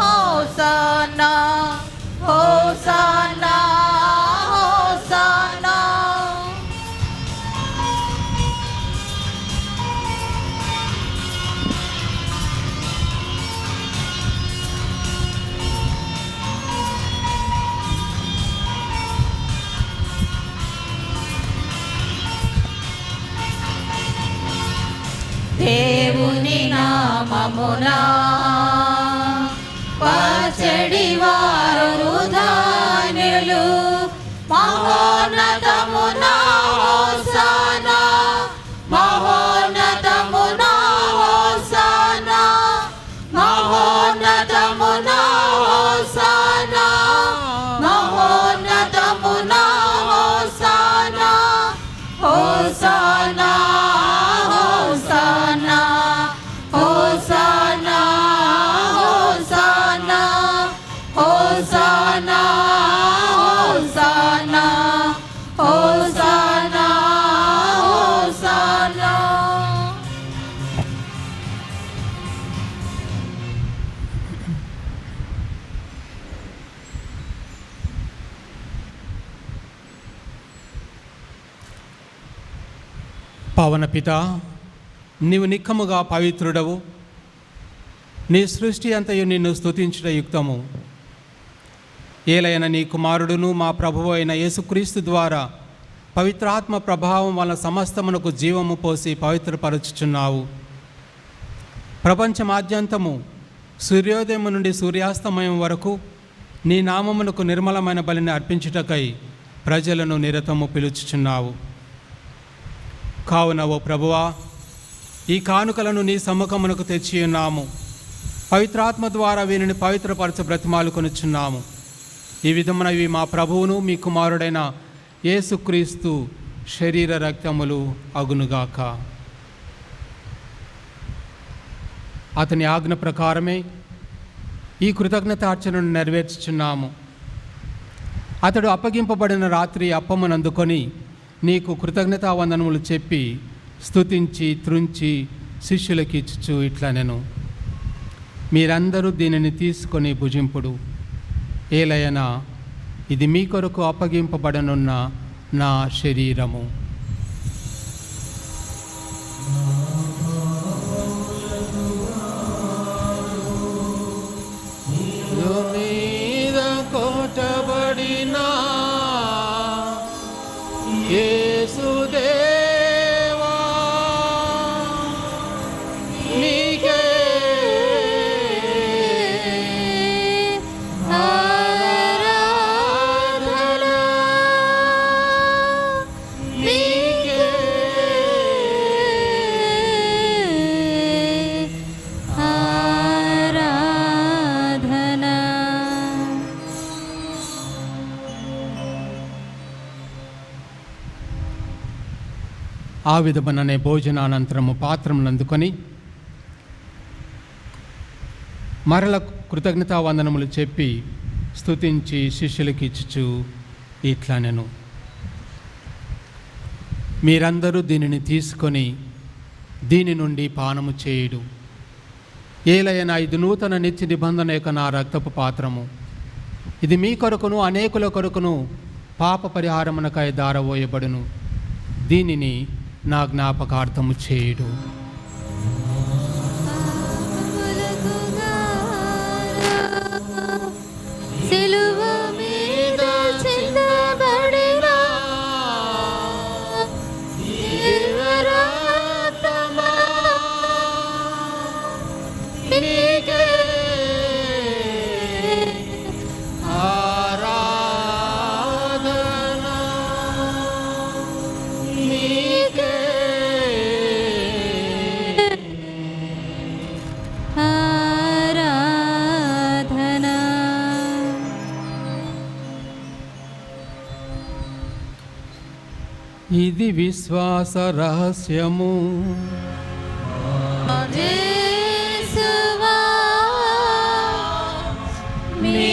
హోసానా హోసానా హోసానా. దేవుని నామమునా పచ్చడి వారు ధాన్యులు మహోన్నతమునా హోసానా మహోన్నతమునా హోసానా మహోన్నతమునా హోసానా మహోన్నతమునా హోసానా హోసానా హోసానా హోసానా హోసానా హోసానా హోసానా హోసానా హోసానా. పవన పిత, నీవు నిక్కముగా పవిత్రుడవు, నీ సృష్టి అంతయు నిన్ను స్తుతించుట యుక్తము. ఏలైన నీ కుమారుడును మా ప్రభువు అయిన యేసుక్రీస్తు ద్వారా పవిత్రాత్మ ప్రభావం వలన సమస్తమునకు జీవము పోసి పవిత్రపరచుచున్నావు. ప్రపంచమాద్యంతము సూర్యోదయం నుండి సూర్యాస్తమయం వరకు నీ నామమునకు నిర్మలమైన బలిని అర్పించుటకై ప్రజలను నిరతము పిలుచుచున్నావు. కావున ఓ ప్రభువా, ఈ కానుకలను నీ సముఖమునకు తెచ్చి ఉన్నాము. పవిత్రాత్మ ద్వారా వీరిని పవిత్రపరచ బ్రతిమాలు కొనుచున్నాము. ఈ విధమున ఇవి మా ప్రభువును మీ కుమారుడైన యేసుక్రీస్తు శరీర రక్తములు అగునుగాక. అతని ఆజ్ఞ ప్రకారమే ఈ కృతజ్ఞతార్చనను నెరవేర్చుచున్నాము. అతడు అప్పగింపబడిన రాత్రి అప్పమునందుకొని నీకు కృతజ్ఞతావందనములు చెప్పి స్తుతించి త్రుంచి శిష్యులకి ఇచ్చుచు ఇట్లా నేను, మీరందరూ దీనిని తీసుకొని భుజింపుడు. ఏలయనా ఇది మీ కొరకు అప్పగింపబడనున్న నా శరీరము. మీద కొట్టబడిన యేసుదేవా నీకే ఆ విధముననే భోజనానంతరము పాత్రమును అందుకొని మరల కృతజ్ఞతావందనములు చెప్పి స్తుతించి శిష్యులకి ఇచ్చుచు ఇట్లా నేను, మీరందరూ దీనిని తీసుకొని దీని నుండి పానము చేయుడు. ఏలైనా ఇది నూతన నిత్య నిబంధన యొక్క నా రక్తపు పాత్రము. ఇది మీ కొరకును అనేకుల కొరకును పాప పరిహారమునకై దారవోయబడును. దీనిని నా జ్ఞాపకార్థము చేయుడు. సిలువ మీద చిందబడిన దివ్యరక్తమా నీకే ఇది విశ్వాస రహస్యము. యేసువా, మీ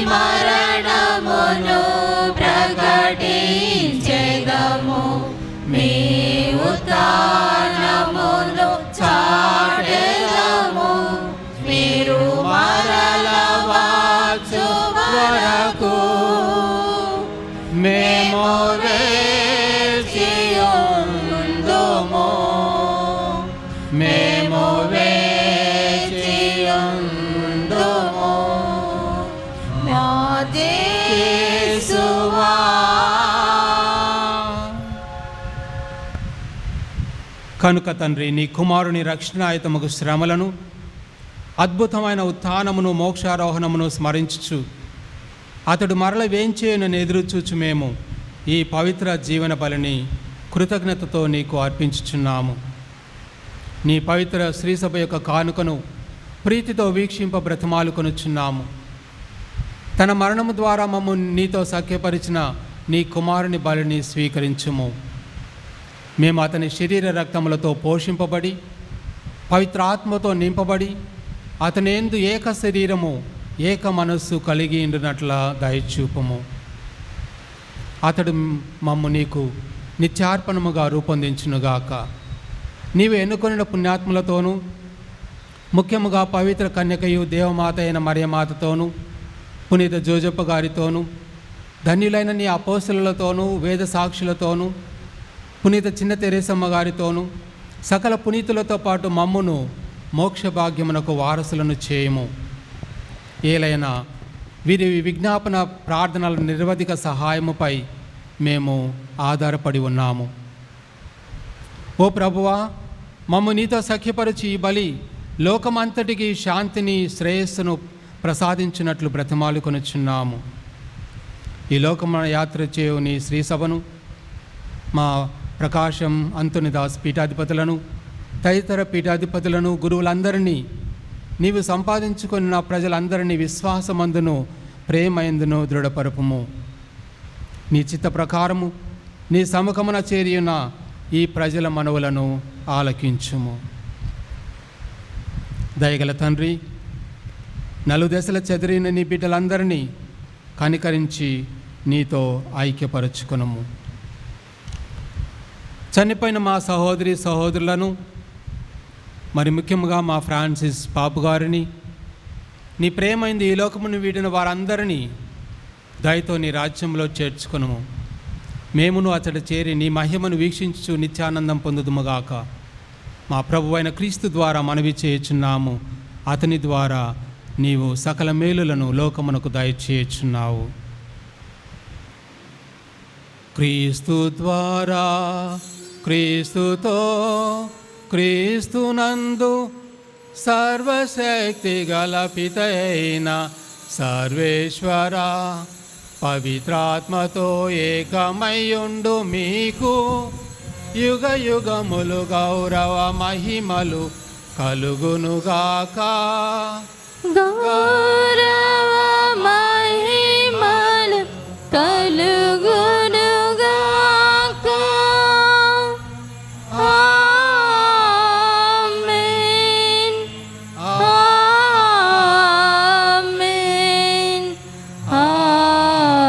మరణమును ప్రకటించెదము, మీ ఉత్థానమును చాటెదము. మీరు మరల వచ్చు వరకు మేము వేచియుందుము, మేము వేచియుందుము. మా యేసువా. కనుక తండ్రి, నీ కుమారుని రక్షణాయుతముకు శ్రమలను, అద్భుతమైన ఉత్థానమును, మోక్షారోహణమును స్మరించుచు అతడు మరల వేంచేయనని ఎదురుచూచు మేము ఈ పవిత్ర జీవన బలిని కృతజ్ఞతతో నీకు అర్పించుచున్నాము. నీ పవిత్ర శ్రీసభ యొక్క కానుకను ప్రీతితో వీక్షింప బ్రతమాలుకొనుచున్నాము. తన మరణము ద్వారా మమ్ము నీతో సఖ్యపరిచిన నీ కుమారుని బలిని స్వీకరించుము. మేము అతని శరీర రక్తములతో పోషింపబడి పవిత్రాత్మతో నింపబడి అతనేందు ఏక శరీరము ఏక మనస్సు కలిగి ఉండునట్ల దయచూపము. అతడు మమ్ము నీకు నిత్యార్పణముగా రూపొందించునుగాక. నీవు ఎన్నుకొనిన పుణ్యాత్ములతోనూ, ముఖ్యముగా పవిత్ర కన్యకయు దేవమాత అయిన మరియమాతతోనూ, పునీత జోజప్ప గారితోనూ, ధన్యులైన నీ అపోస్తలులతోనూ, వేద సాక్షులతోనూ, పునీత చిన్న తెరేసమ్మ గారితోనూ, సకల పునీతులతో పాటు మమ్మును మోక్ష భాగ్యమునకు వారసులను చేయము. ఏలైనా వీరి విజ్ఞాపన ప్రార్థనల నిరవధిక సహాయముపై మేము ఆధారపడి ఉన్నాము. ఓ ప్రభువా, మమ్ము నీతో సఖ్యపరిచి ఈ బలి లోకమంతటికి శాంతిని, శ్రేయస్సును ప్రసాదించినట్లు బ్రతిమాలుకొనుచున్నాము. ఈ లోకమున యాత్ర చేయు నీ శ్రీసభను, మా ప్రకాశం అంతునిదాస్ పీఠాధిపతులను, తదితర పీఠాధిపతులను, గురువులందరినీ, నీవు సంపాదించుకున్న ప్రజలందరినీ విశ్వాసమందును, ప్రేమయందును దృఢపరుపుము. నీ చిత్త ప్రకారము నీ సముఖమున చేరియున్న ఈ ప్రజల మనవులను ఆలకించుము. దయగల తండ్రి, నలుదశల చెదిరిన నీ బిడ్డలందరినీ కనికరించి నీతో ఐక్యపరచుకునము. చనిపోయిన మా సహోదరి సహోదరులను, మరి ముఖ్యంగా మా ఫ్రాన్సిస్ పాపు గారిని, నీ ప్రేమైంది ఈ లోకమును వీడిన వారందరినీ దయతో నీ రాజ్యంలో చేర్చుకునము. మేమును అతడు చేరి నీ మహిమను వీక్షించు నిత్యానందం పొందుదుముగాక. మా ప్రభువైన క్రీస్తు ద్వారా మనవి చేయుచున్నాము. అతని ద్వారా నీవు సకల మేలులను లోకమునకు దయచేయుచున్నావు. క్రీస్తు ద్వారా, క్రీస్తుతో, క్రీస్తునందు సర్వశక్తి గల పితయైన సర్వేశ్వర పవిత్రాత్మతో ఏకమయ్యుండు మీకు యుగ యుగములు గౌరవ మహిమలు కలుగునుగాక. గౌరవ మహిమలు కలుగునుగాక. ఆమేన్, ఆమేన్, ఆమేన్.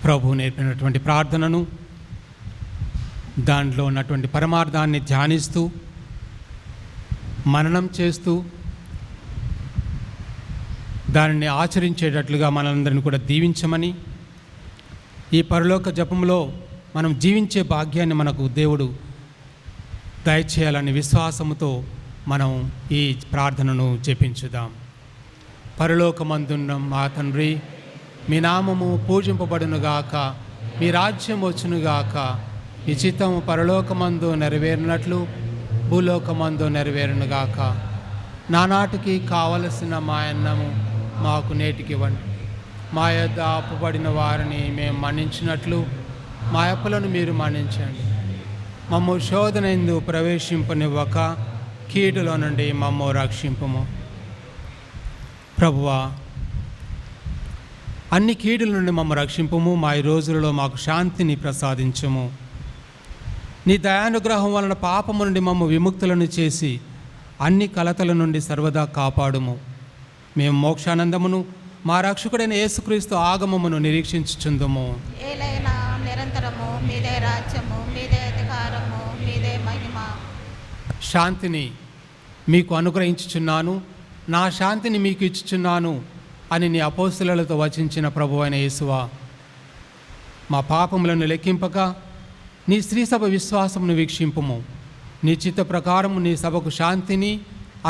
ప్రభు నేర్పినటువంటి ప్రార్థనను, దాంట్లో ఉన్నటువంటి పరమార్థాన్ని ధ్యానిస్తూ, మననం చేస్తూ, దానిని ఆచరించేటట్లుగా మనందరిని కూడా దీవించమని, ఈ పరలోక జపంలో మనం జీవించే భాగ్యాన్ని మనకు దేవుడు దయచేయాలని విశ్వాసముతో మనం ఈ ప్రార్థనను జపించుదాం. పరలోకమందున్న మా తండ్రి, మీ నామము పూజింపబడునుగాక, మీ రాజ్యం వచ్చునుగాక, మీ చిత్తము పరలోకమందు నెరవేరినట్లు భూలోకమందు నెరవేరునుగాక. నానాటికి కావలసిన మా అన్నము మాకు నేటికివ్వండి. మా యొద్ద అప్పుబడిన వారిని మేము మన్నించినట్లు మా అప్పులను మీరు మన్నించండి. మమ్ము శోధనయందు ప్రవేశింపనివ్వక కీడులో నుండి మమ్ము రక్షింపుము. ప్రభువా, అన్ని కీడుల నుండి మమ్మ రక్షింపుము, మా ఈ రోజులలో మాకు శాంతిని ప్రసాదించుము. నీ దయానుగ్రహం వలన పాపము నుండి మమ్మ విముక్తులను చేసి అన్ని కలతల నుండి సర్వదా కాపాడుము. మేము మోక్షానందమును మా రక్షకుడైన యేసుక్రీస్తు ఆగమమును నిరీక్షించుచుందుము. ఏలైనా నిరంతరము మీదే రాజ్యము, మీదే అధికారము, మీదే మహిమ. శాంతిని మీకు అనుగ్రహించుచున్నాను, నా శాంతిని మీకు ఇచ్చుచున్నాను అని నీ అపోస్తలులతో వచించిన ప్రభువైన యేసువా, మా పాపములను లెక్కింపక నీ శ్రీసభ విశ్వాసమును వీక్షింపుము. నీ చిత్త ప్రకారము నీ సభకు శాంతిని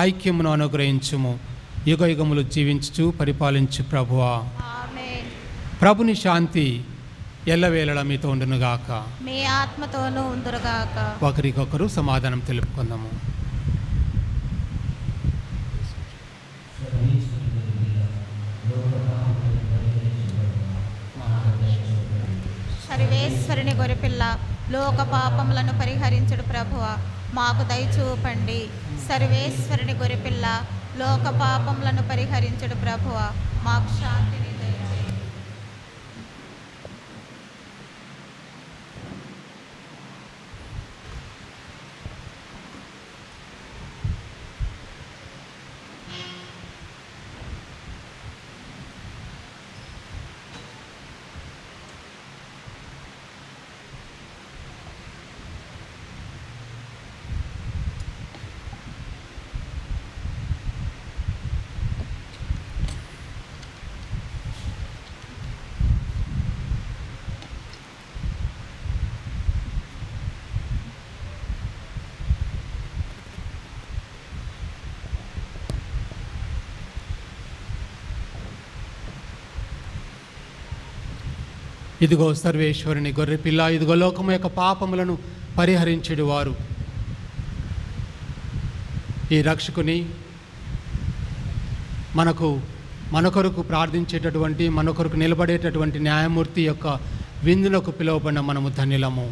ఐక్యమును అనుగ్రహించుము. యుగ యుగములు జీవించుచు పరిపాలించు ప్రభువా. ఆమేన్. ప్రభుని శాంతి ఎల్లవేళలా మీతో ఉండునుగాక. మీ ఆత్మతోనూ ఉందురుగాక. ఒకరికొకరు సమాధానం తెలుపుకుందాము. సర్వేశ్వరుని గొర్రెపిల్ల, లోక పాపములను పరిహరించుడు ప్రభువ, మాకు దయచూపండి. సర్వేశ్వరుని గొర్రెపిల్ల, లోక పాపములను పరిహరించుడు ప్రభువ, మాకు శాంతిని దయచేయండి. ఇదిగో సర్వేశ్వరుని గొర్రెపిల్ల, ఇదిగో లోకము యొక్క పాపములను పరిహరించుడు వారు. ఈ రక్షకుని మన కొరకు ప్రార్థించేటటువంటి, మన కొరకు నిలబడేటటువంటి న్యాయమూర్తి యొక్క విందులకు పిలువబడిన మనము ధన్యులము.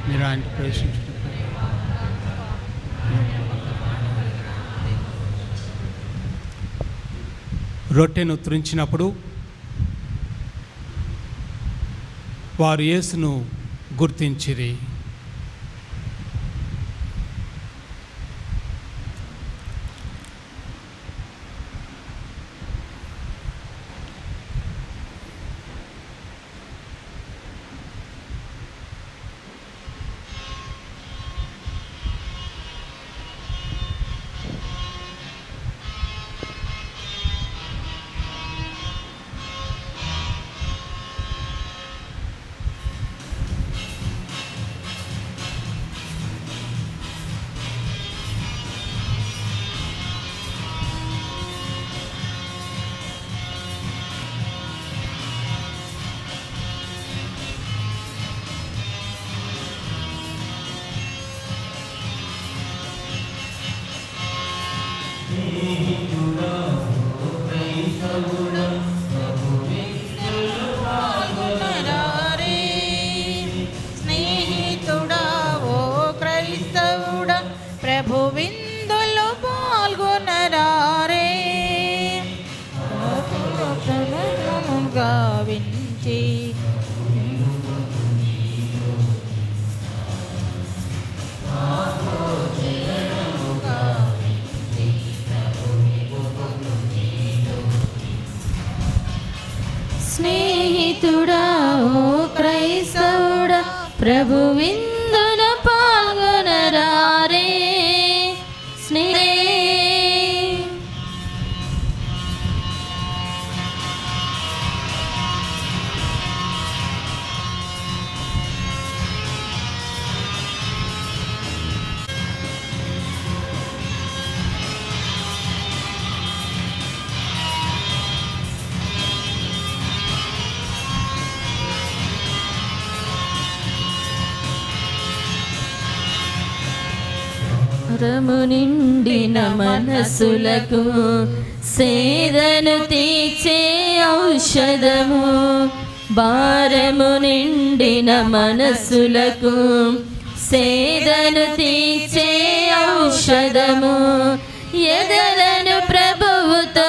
మీరు ఆయన ప్రవేశించు. రొట్టెను త్రుంచినప్పుడు వారు యేసును గుర్తించిరి. స్నేహితుడా ఓ క్రైస్తవుడా, ప్రభు విందులో పాల్గొనరారే. గావించి స్నేహితుడా ఓ క్రైస్తవుడా, ప్రభు విందున పాల్గొనరారే. రము నిండిన మనసులకు సేదను తీర్చే ఔషధము, భారము నిండిన మనసులకు సేదను తీర్చే ఔషధము, ఎదలను ప్రభువుతో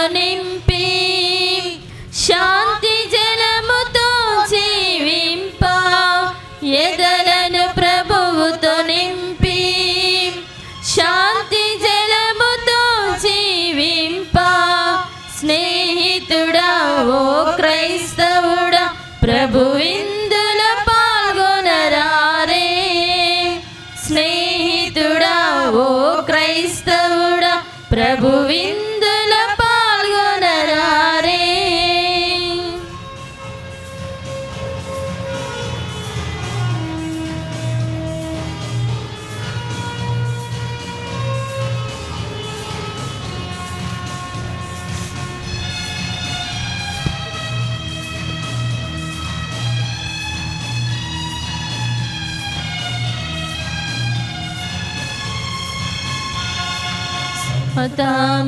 ప్రభు విందుల పాల్గొనరారే.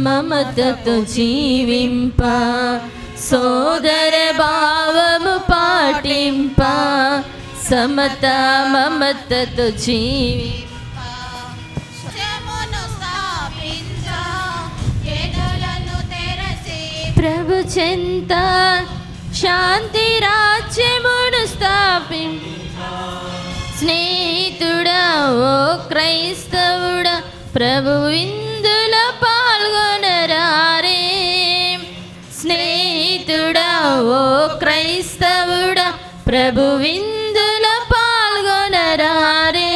మమతతో జీవింప, సోదర భావము పాటింప, సమత మమతతో జీవింప, జమును స్థాపించ, ఎడలను తెరచి, ప్రభు చెంత శాంతి రాజ్యమును స్థాపింప. స్నేహితుడా ఓ క్రైస్తవుడా, ప్రభు విందుల పాల్గొనరారే. స్నేహితుడా ఓ క్రైస్తవుడా, ప్రభు విందుల పాల్గొనరారే.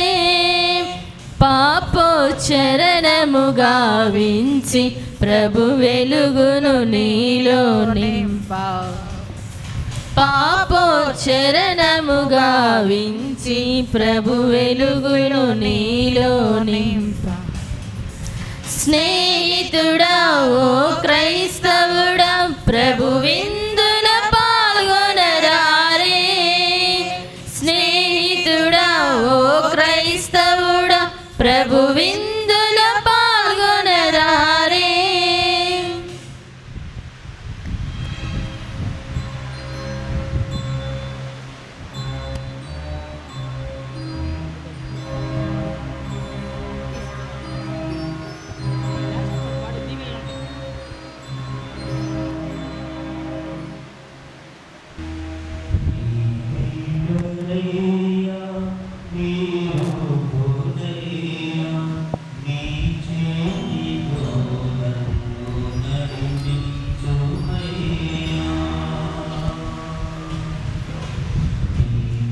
పాపోచ్చరణము గావించి, ప్రభు వెలుగును నీలో నింప. పాపోచ్చరణము గావించి, ప్రభు వెలుగును నీలో నింప. స్నేహితుడా ఓ క్రైస్తవుడా, ప్రభు విందుల పాల్గొనరారే. స్నేహితుడా ఓ క్రైస్తవుడా, ప్రభు విందుల పాల్గొనరారే.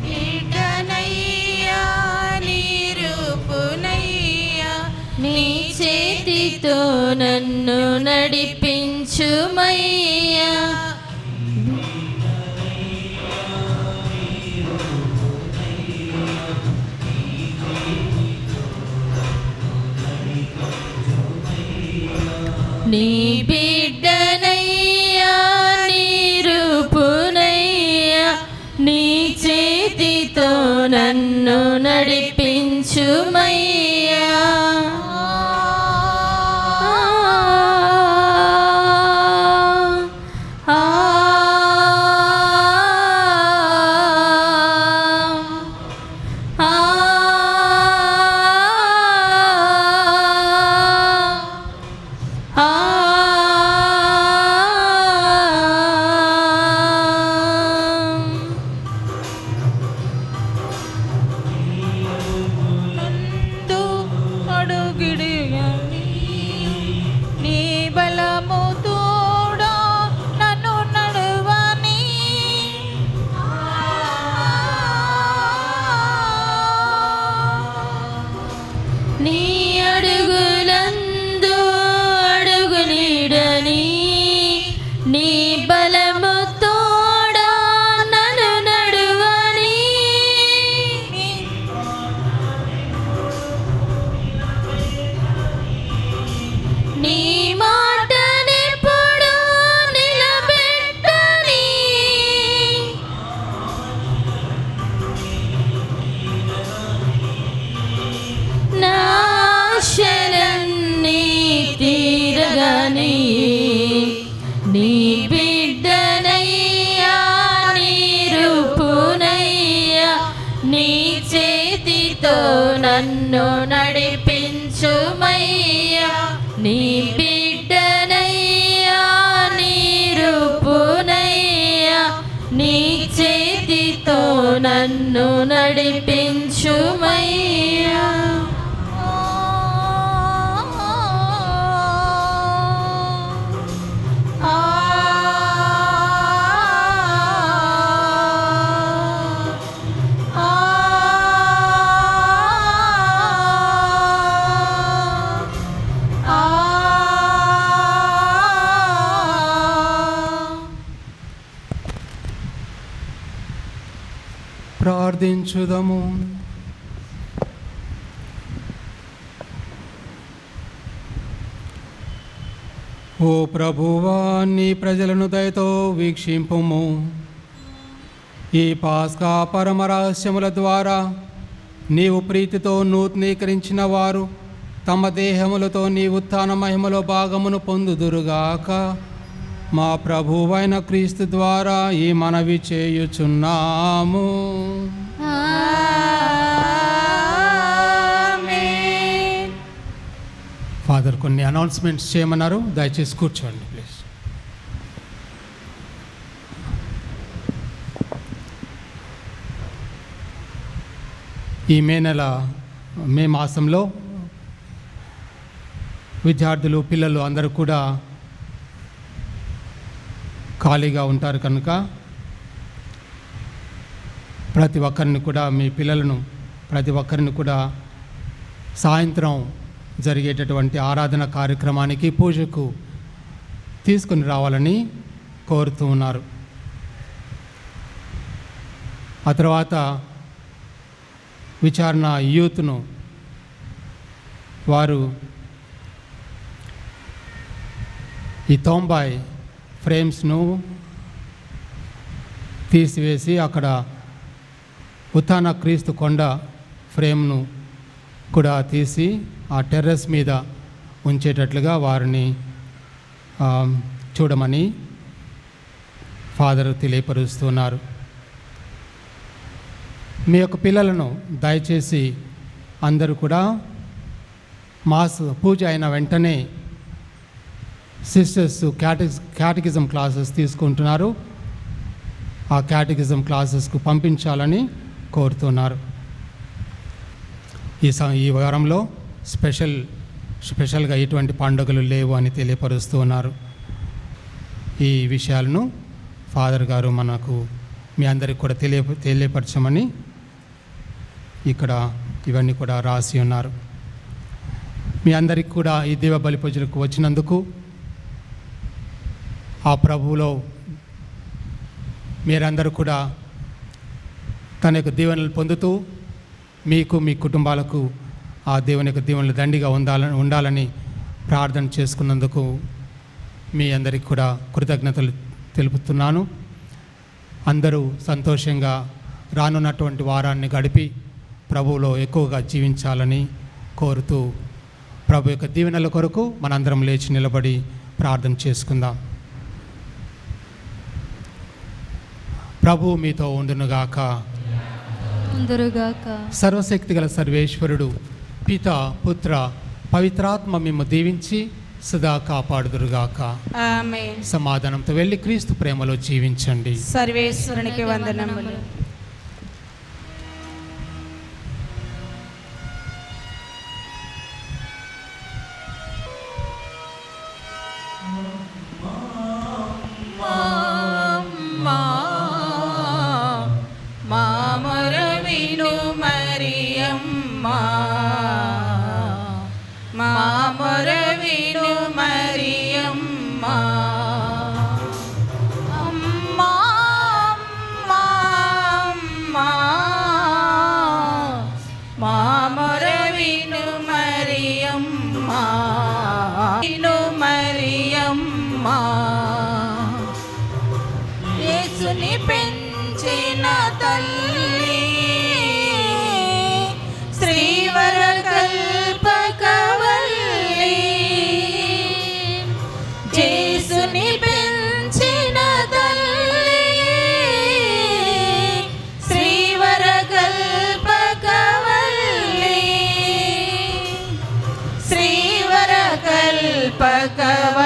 బిడ్డనయ్యా, నీ రూపునయ్యా, నీ చేతితో నన్ను నడిపించుమయ్యా. నీ బిడ్డనయ్యా, నీ రూపునయ్యా, నీ చేతితో నన్ను నడిపించుమయ్యా. నందు అడుగిడియని, నీ బలము తోడా నన్ను నడువని. నీ అడుగులందు అడుగు నీడని, నీ బలము తోడా నన్ను నడువని. నీ మాటనెప్పుడు నిలబెట్టని. నా ఆశలన్నీ తీరగని, నీ బిడ్డనయ్యా, నీ రూపునయ్యా, నీ చేతితో నన్ను నడిపించుమయ్యా. నీ బిడ్డనయ్యా, నీ రూపునయ్యా, నీ చేతితో నన్ను నడిపించుమయ్యా. ఆ చేయుచుదము. ఓ ప్రభువా, నీ ప్రజలను దయతో వీక్షింపుము. ఈ పాస్కా పరమ రహస్యముల ద్వారా నీవు ప్రీతితో నూతనీకరించిన వారు తమ దేహములతో నీ ఉత్థాన మహిమలో భాగమును పొందుదురుగాక. మా ప్రభువైన క్రీస్తు ద్వారా ఈ మనవి చేయుచున్నాము. ఫాదర్ కొన్ని అనౌన్స్మెంట్స్ చేయమన్నారు, దయచేసి కూర్చోండి ప్లీజ్. ఈ మే మాసంలో విద్యార్థులు పిల్లలు అందరూ కూడా ఖాళీగా ఉంటారు కనుక ప్రతి ఒక్కరిని కూడా మీ పిల్లలను ప్రతి ఒక్కరిని కూడా సాయంత్రం జరిగేటటువంటి ఆరాధన కార్యక్రమానికి పూజకు తీసుకుని రావాలని కోరుతూ ఉన్నారు. ఆ తర్వాత విచారణ యూత్ను వారు ఈ తొంబాయి ఫ్రేమ్స్ను తీసివేసి అక్కడ ఉత్థాన క్రీస్తు కొండ ఫ్రేమ్ను కూడా తీసి ఆ టెర్రస్ మీద ఉంచేటట్లుగా వారిని చూడమని ఫాదర్ తెలియపరుస్తున్నారు. మీ యొక్క పిల్లలను దయచేసి అందరూ కూడా పూజ అయిన వెంటనే సిస్టర్స్ క్యాటకిజం క్లాసెస్ తీసుకుంటున్నారు, ఆ క్యాటకిజం క్లాసెస్కు పంపించాలని కోరుతున్నారు. ఈ వారంలో స్పెషల్గా ఎటువంటి పండుగలు లేవు అని తెలియపరుస్తూ ఉన్నారు. ఈ విషయాలను ఫాదర్ గారు మనకు మీ అందరికి కూడా తెలియపరచమని ఇక్కడ ఇవన్నీ కూడా రాసి ఉన్నారు. మీ అందరికి కూడా ఈ దేవ బలి పూజలకు వచ్చినందుకు ఆ ప్రభువులో మీరందరూ కూడా తన యొక్క దీవెనలు పొందుతూ మీకు మీ కుటుంబాలకు ఆ దేవుని యొక్క దీవెనలు దండిగా ఉండాలని ప్రార్థన చేసుకున్నందుకు మీ అందరికి కూడా కృతజ్ఞతలు తెలుపుతున్నాను. అందరూ సంతోషంగా రానున్నటువంటి వారాన్ని గడిపి ప్రభువులో ఎక్కువగా జీవించాలని కోరుతూ ప్రభు యొక్క దీవెనల కొరకు మనందరం లేచి నిలబడి ప్రార్థన చేసుకుందాం. ప్రభు మీతో ఉండునుగాక. సర్వశక్తి గల సర్వేశ్వరుడు పిత పుత్ర పవిత్రాత్మ మిమ్ము దీవించి సదా కాపాడుదురుగాక. ఆమేన్. సమాధానంతో వెళ్ళి క్రీస్తు ప్రేమలో జీవించండి. సర్వేశ్వరునికి వందనములు. మామరవిను మరియమ్మ, మామరవిను మరియమ్మ, అమ్మా అమ్మా అమ్మా, మామరవిను మరియమ్మ, విను మరియమ్మ, యేసుని పెంచిన తల్లి, శ్రీవర కల్పకవల్లి, యేసుని పెంచిన తల్లి, శ్రీవర కల్పకవల్లి, శ్రీవర కల్పకవల్లి,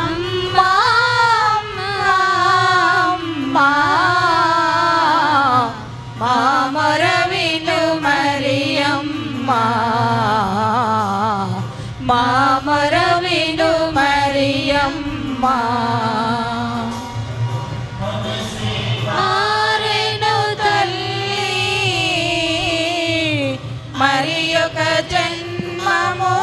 అమ్మా అమ్మా, మామరవిను మరియమ్మ, మామరవిను మరియమ్మ, మారెను తల్లి, మరి ఒక జన్మము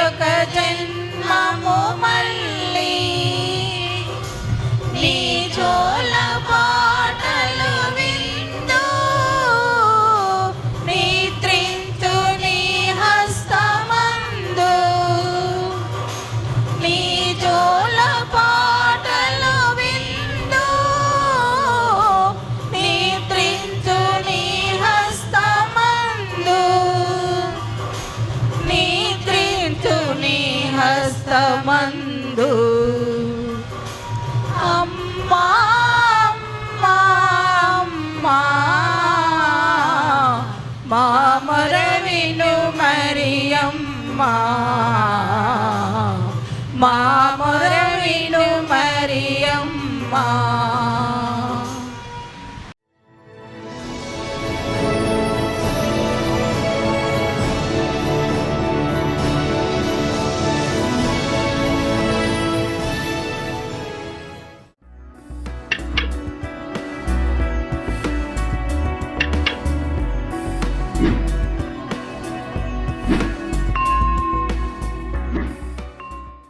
మరొక జన్మము మళ్ళీ నీ జోల పాటలు విందు నిద్రించు నీ హస్తమందు నీ జోల పాటలు విందు నిద్రించు నీ హస్తమందు నిద్రించు నీ హస్తమందు అమ్మా అమ్మా అమ్మా మా మొరవిను మరియమ్మా మా మొరవిను మరియమ్మా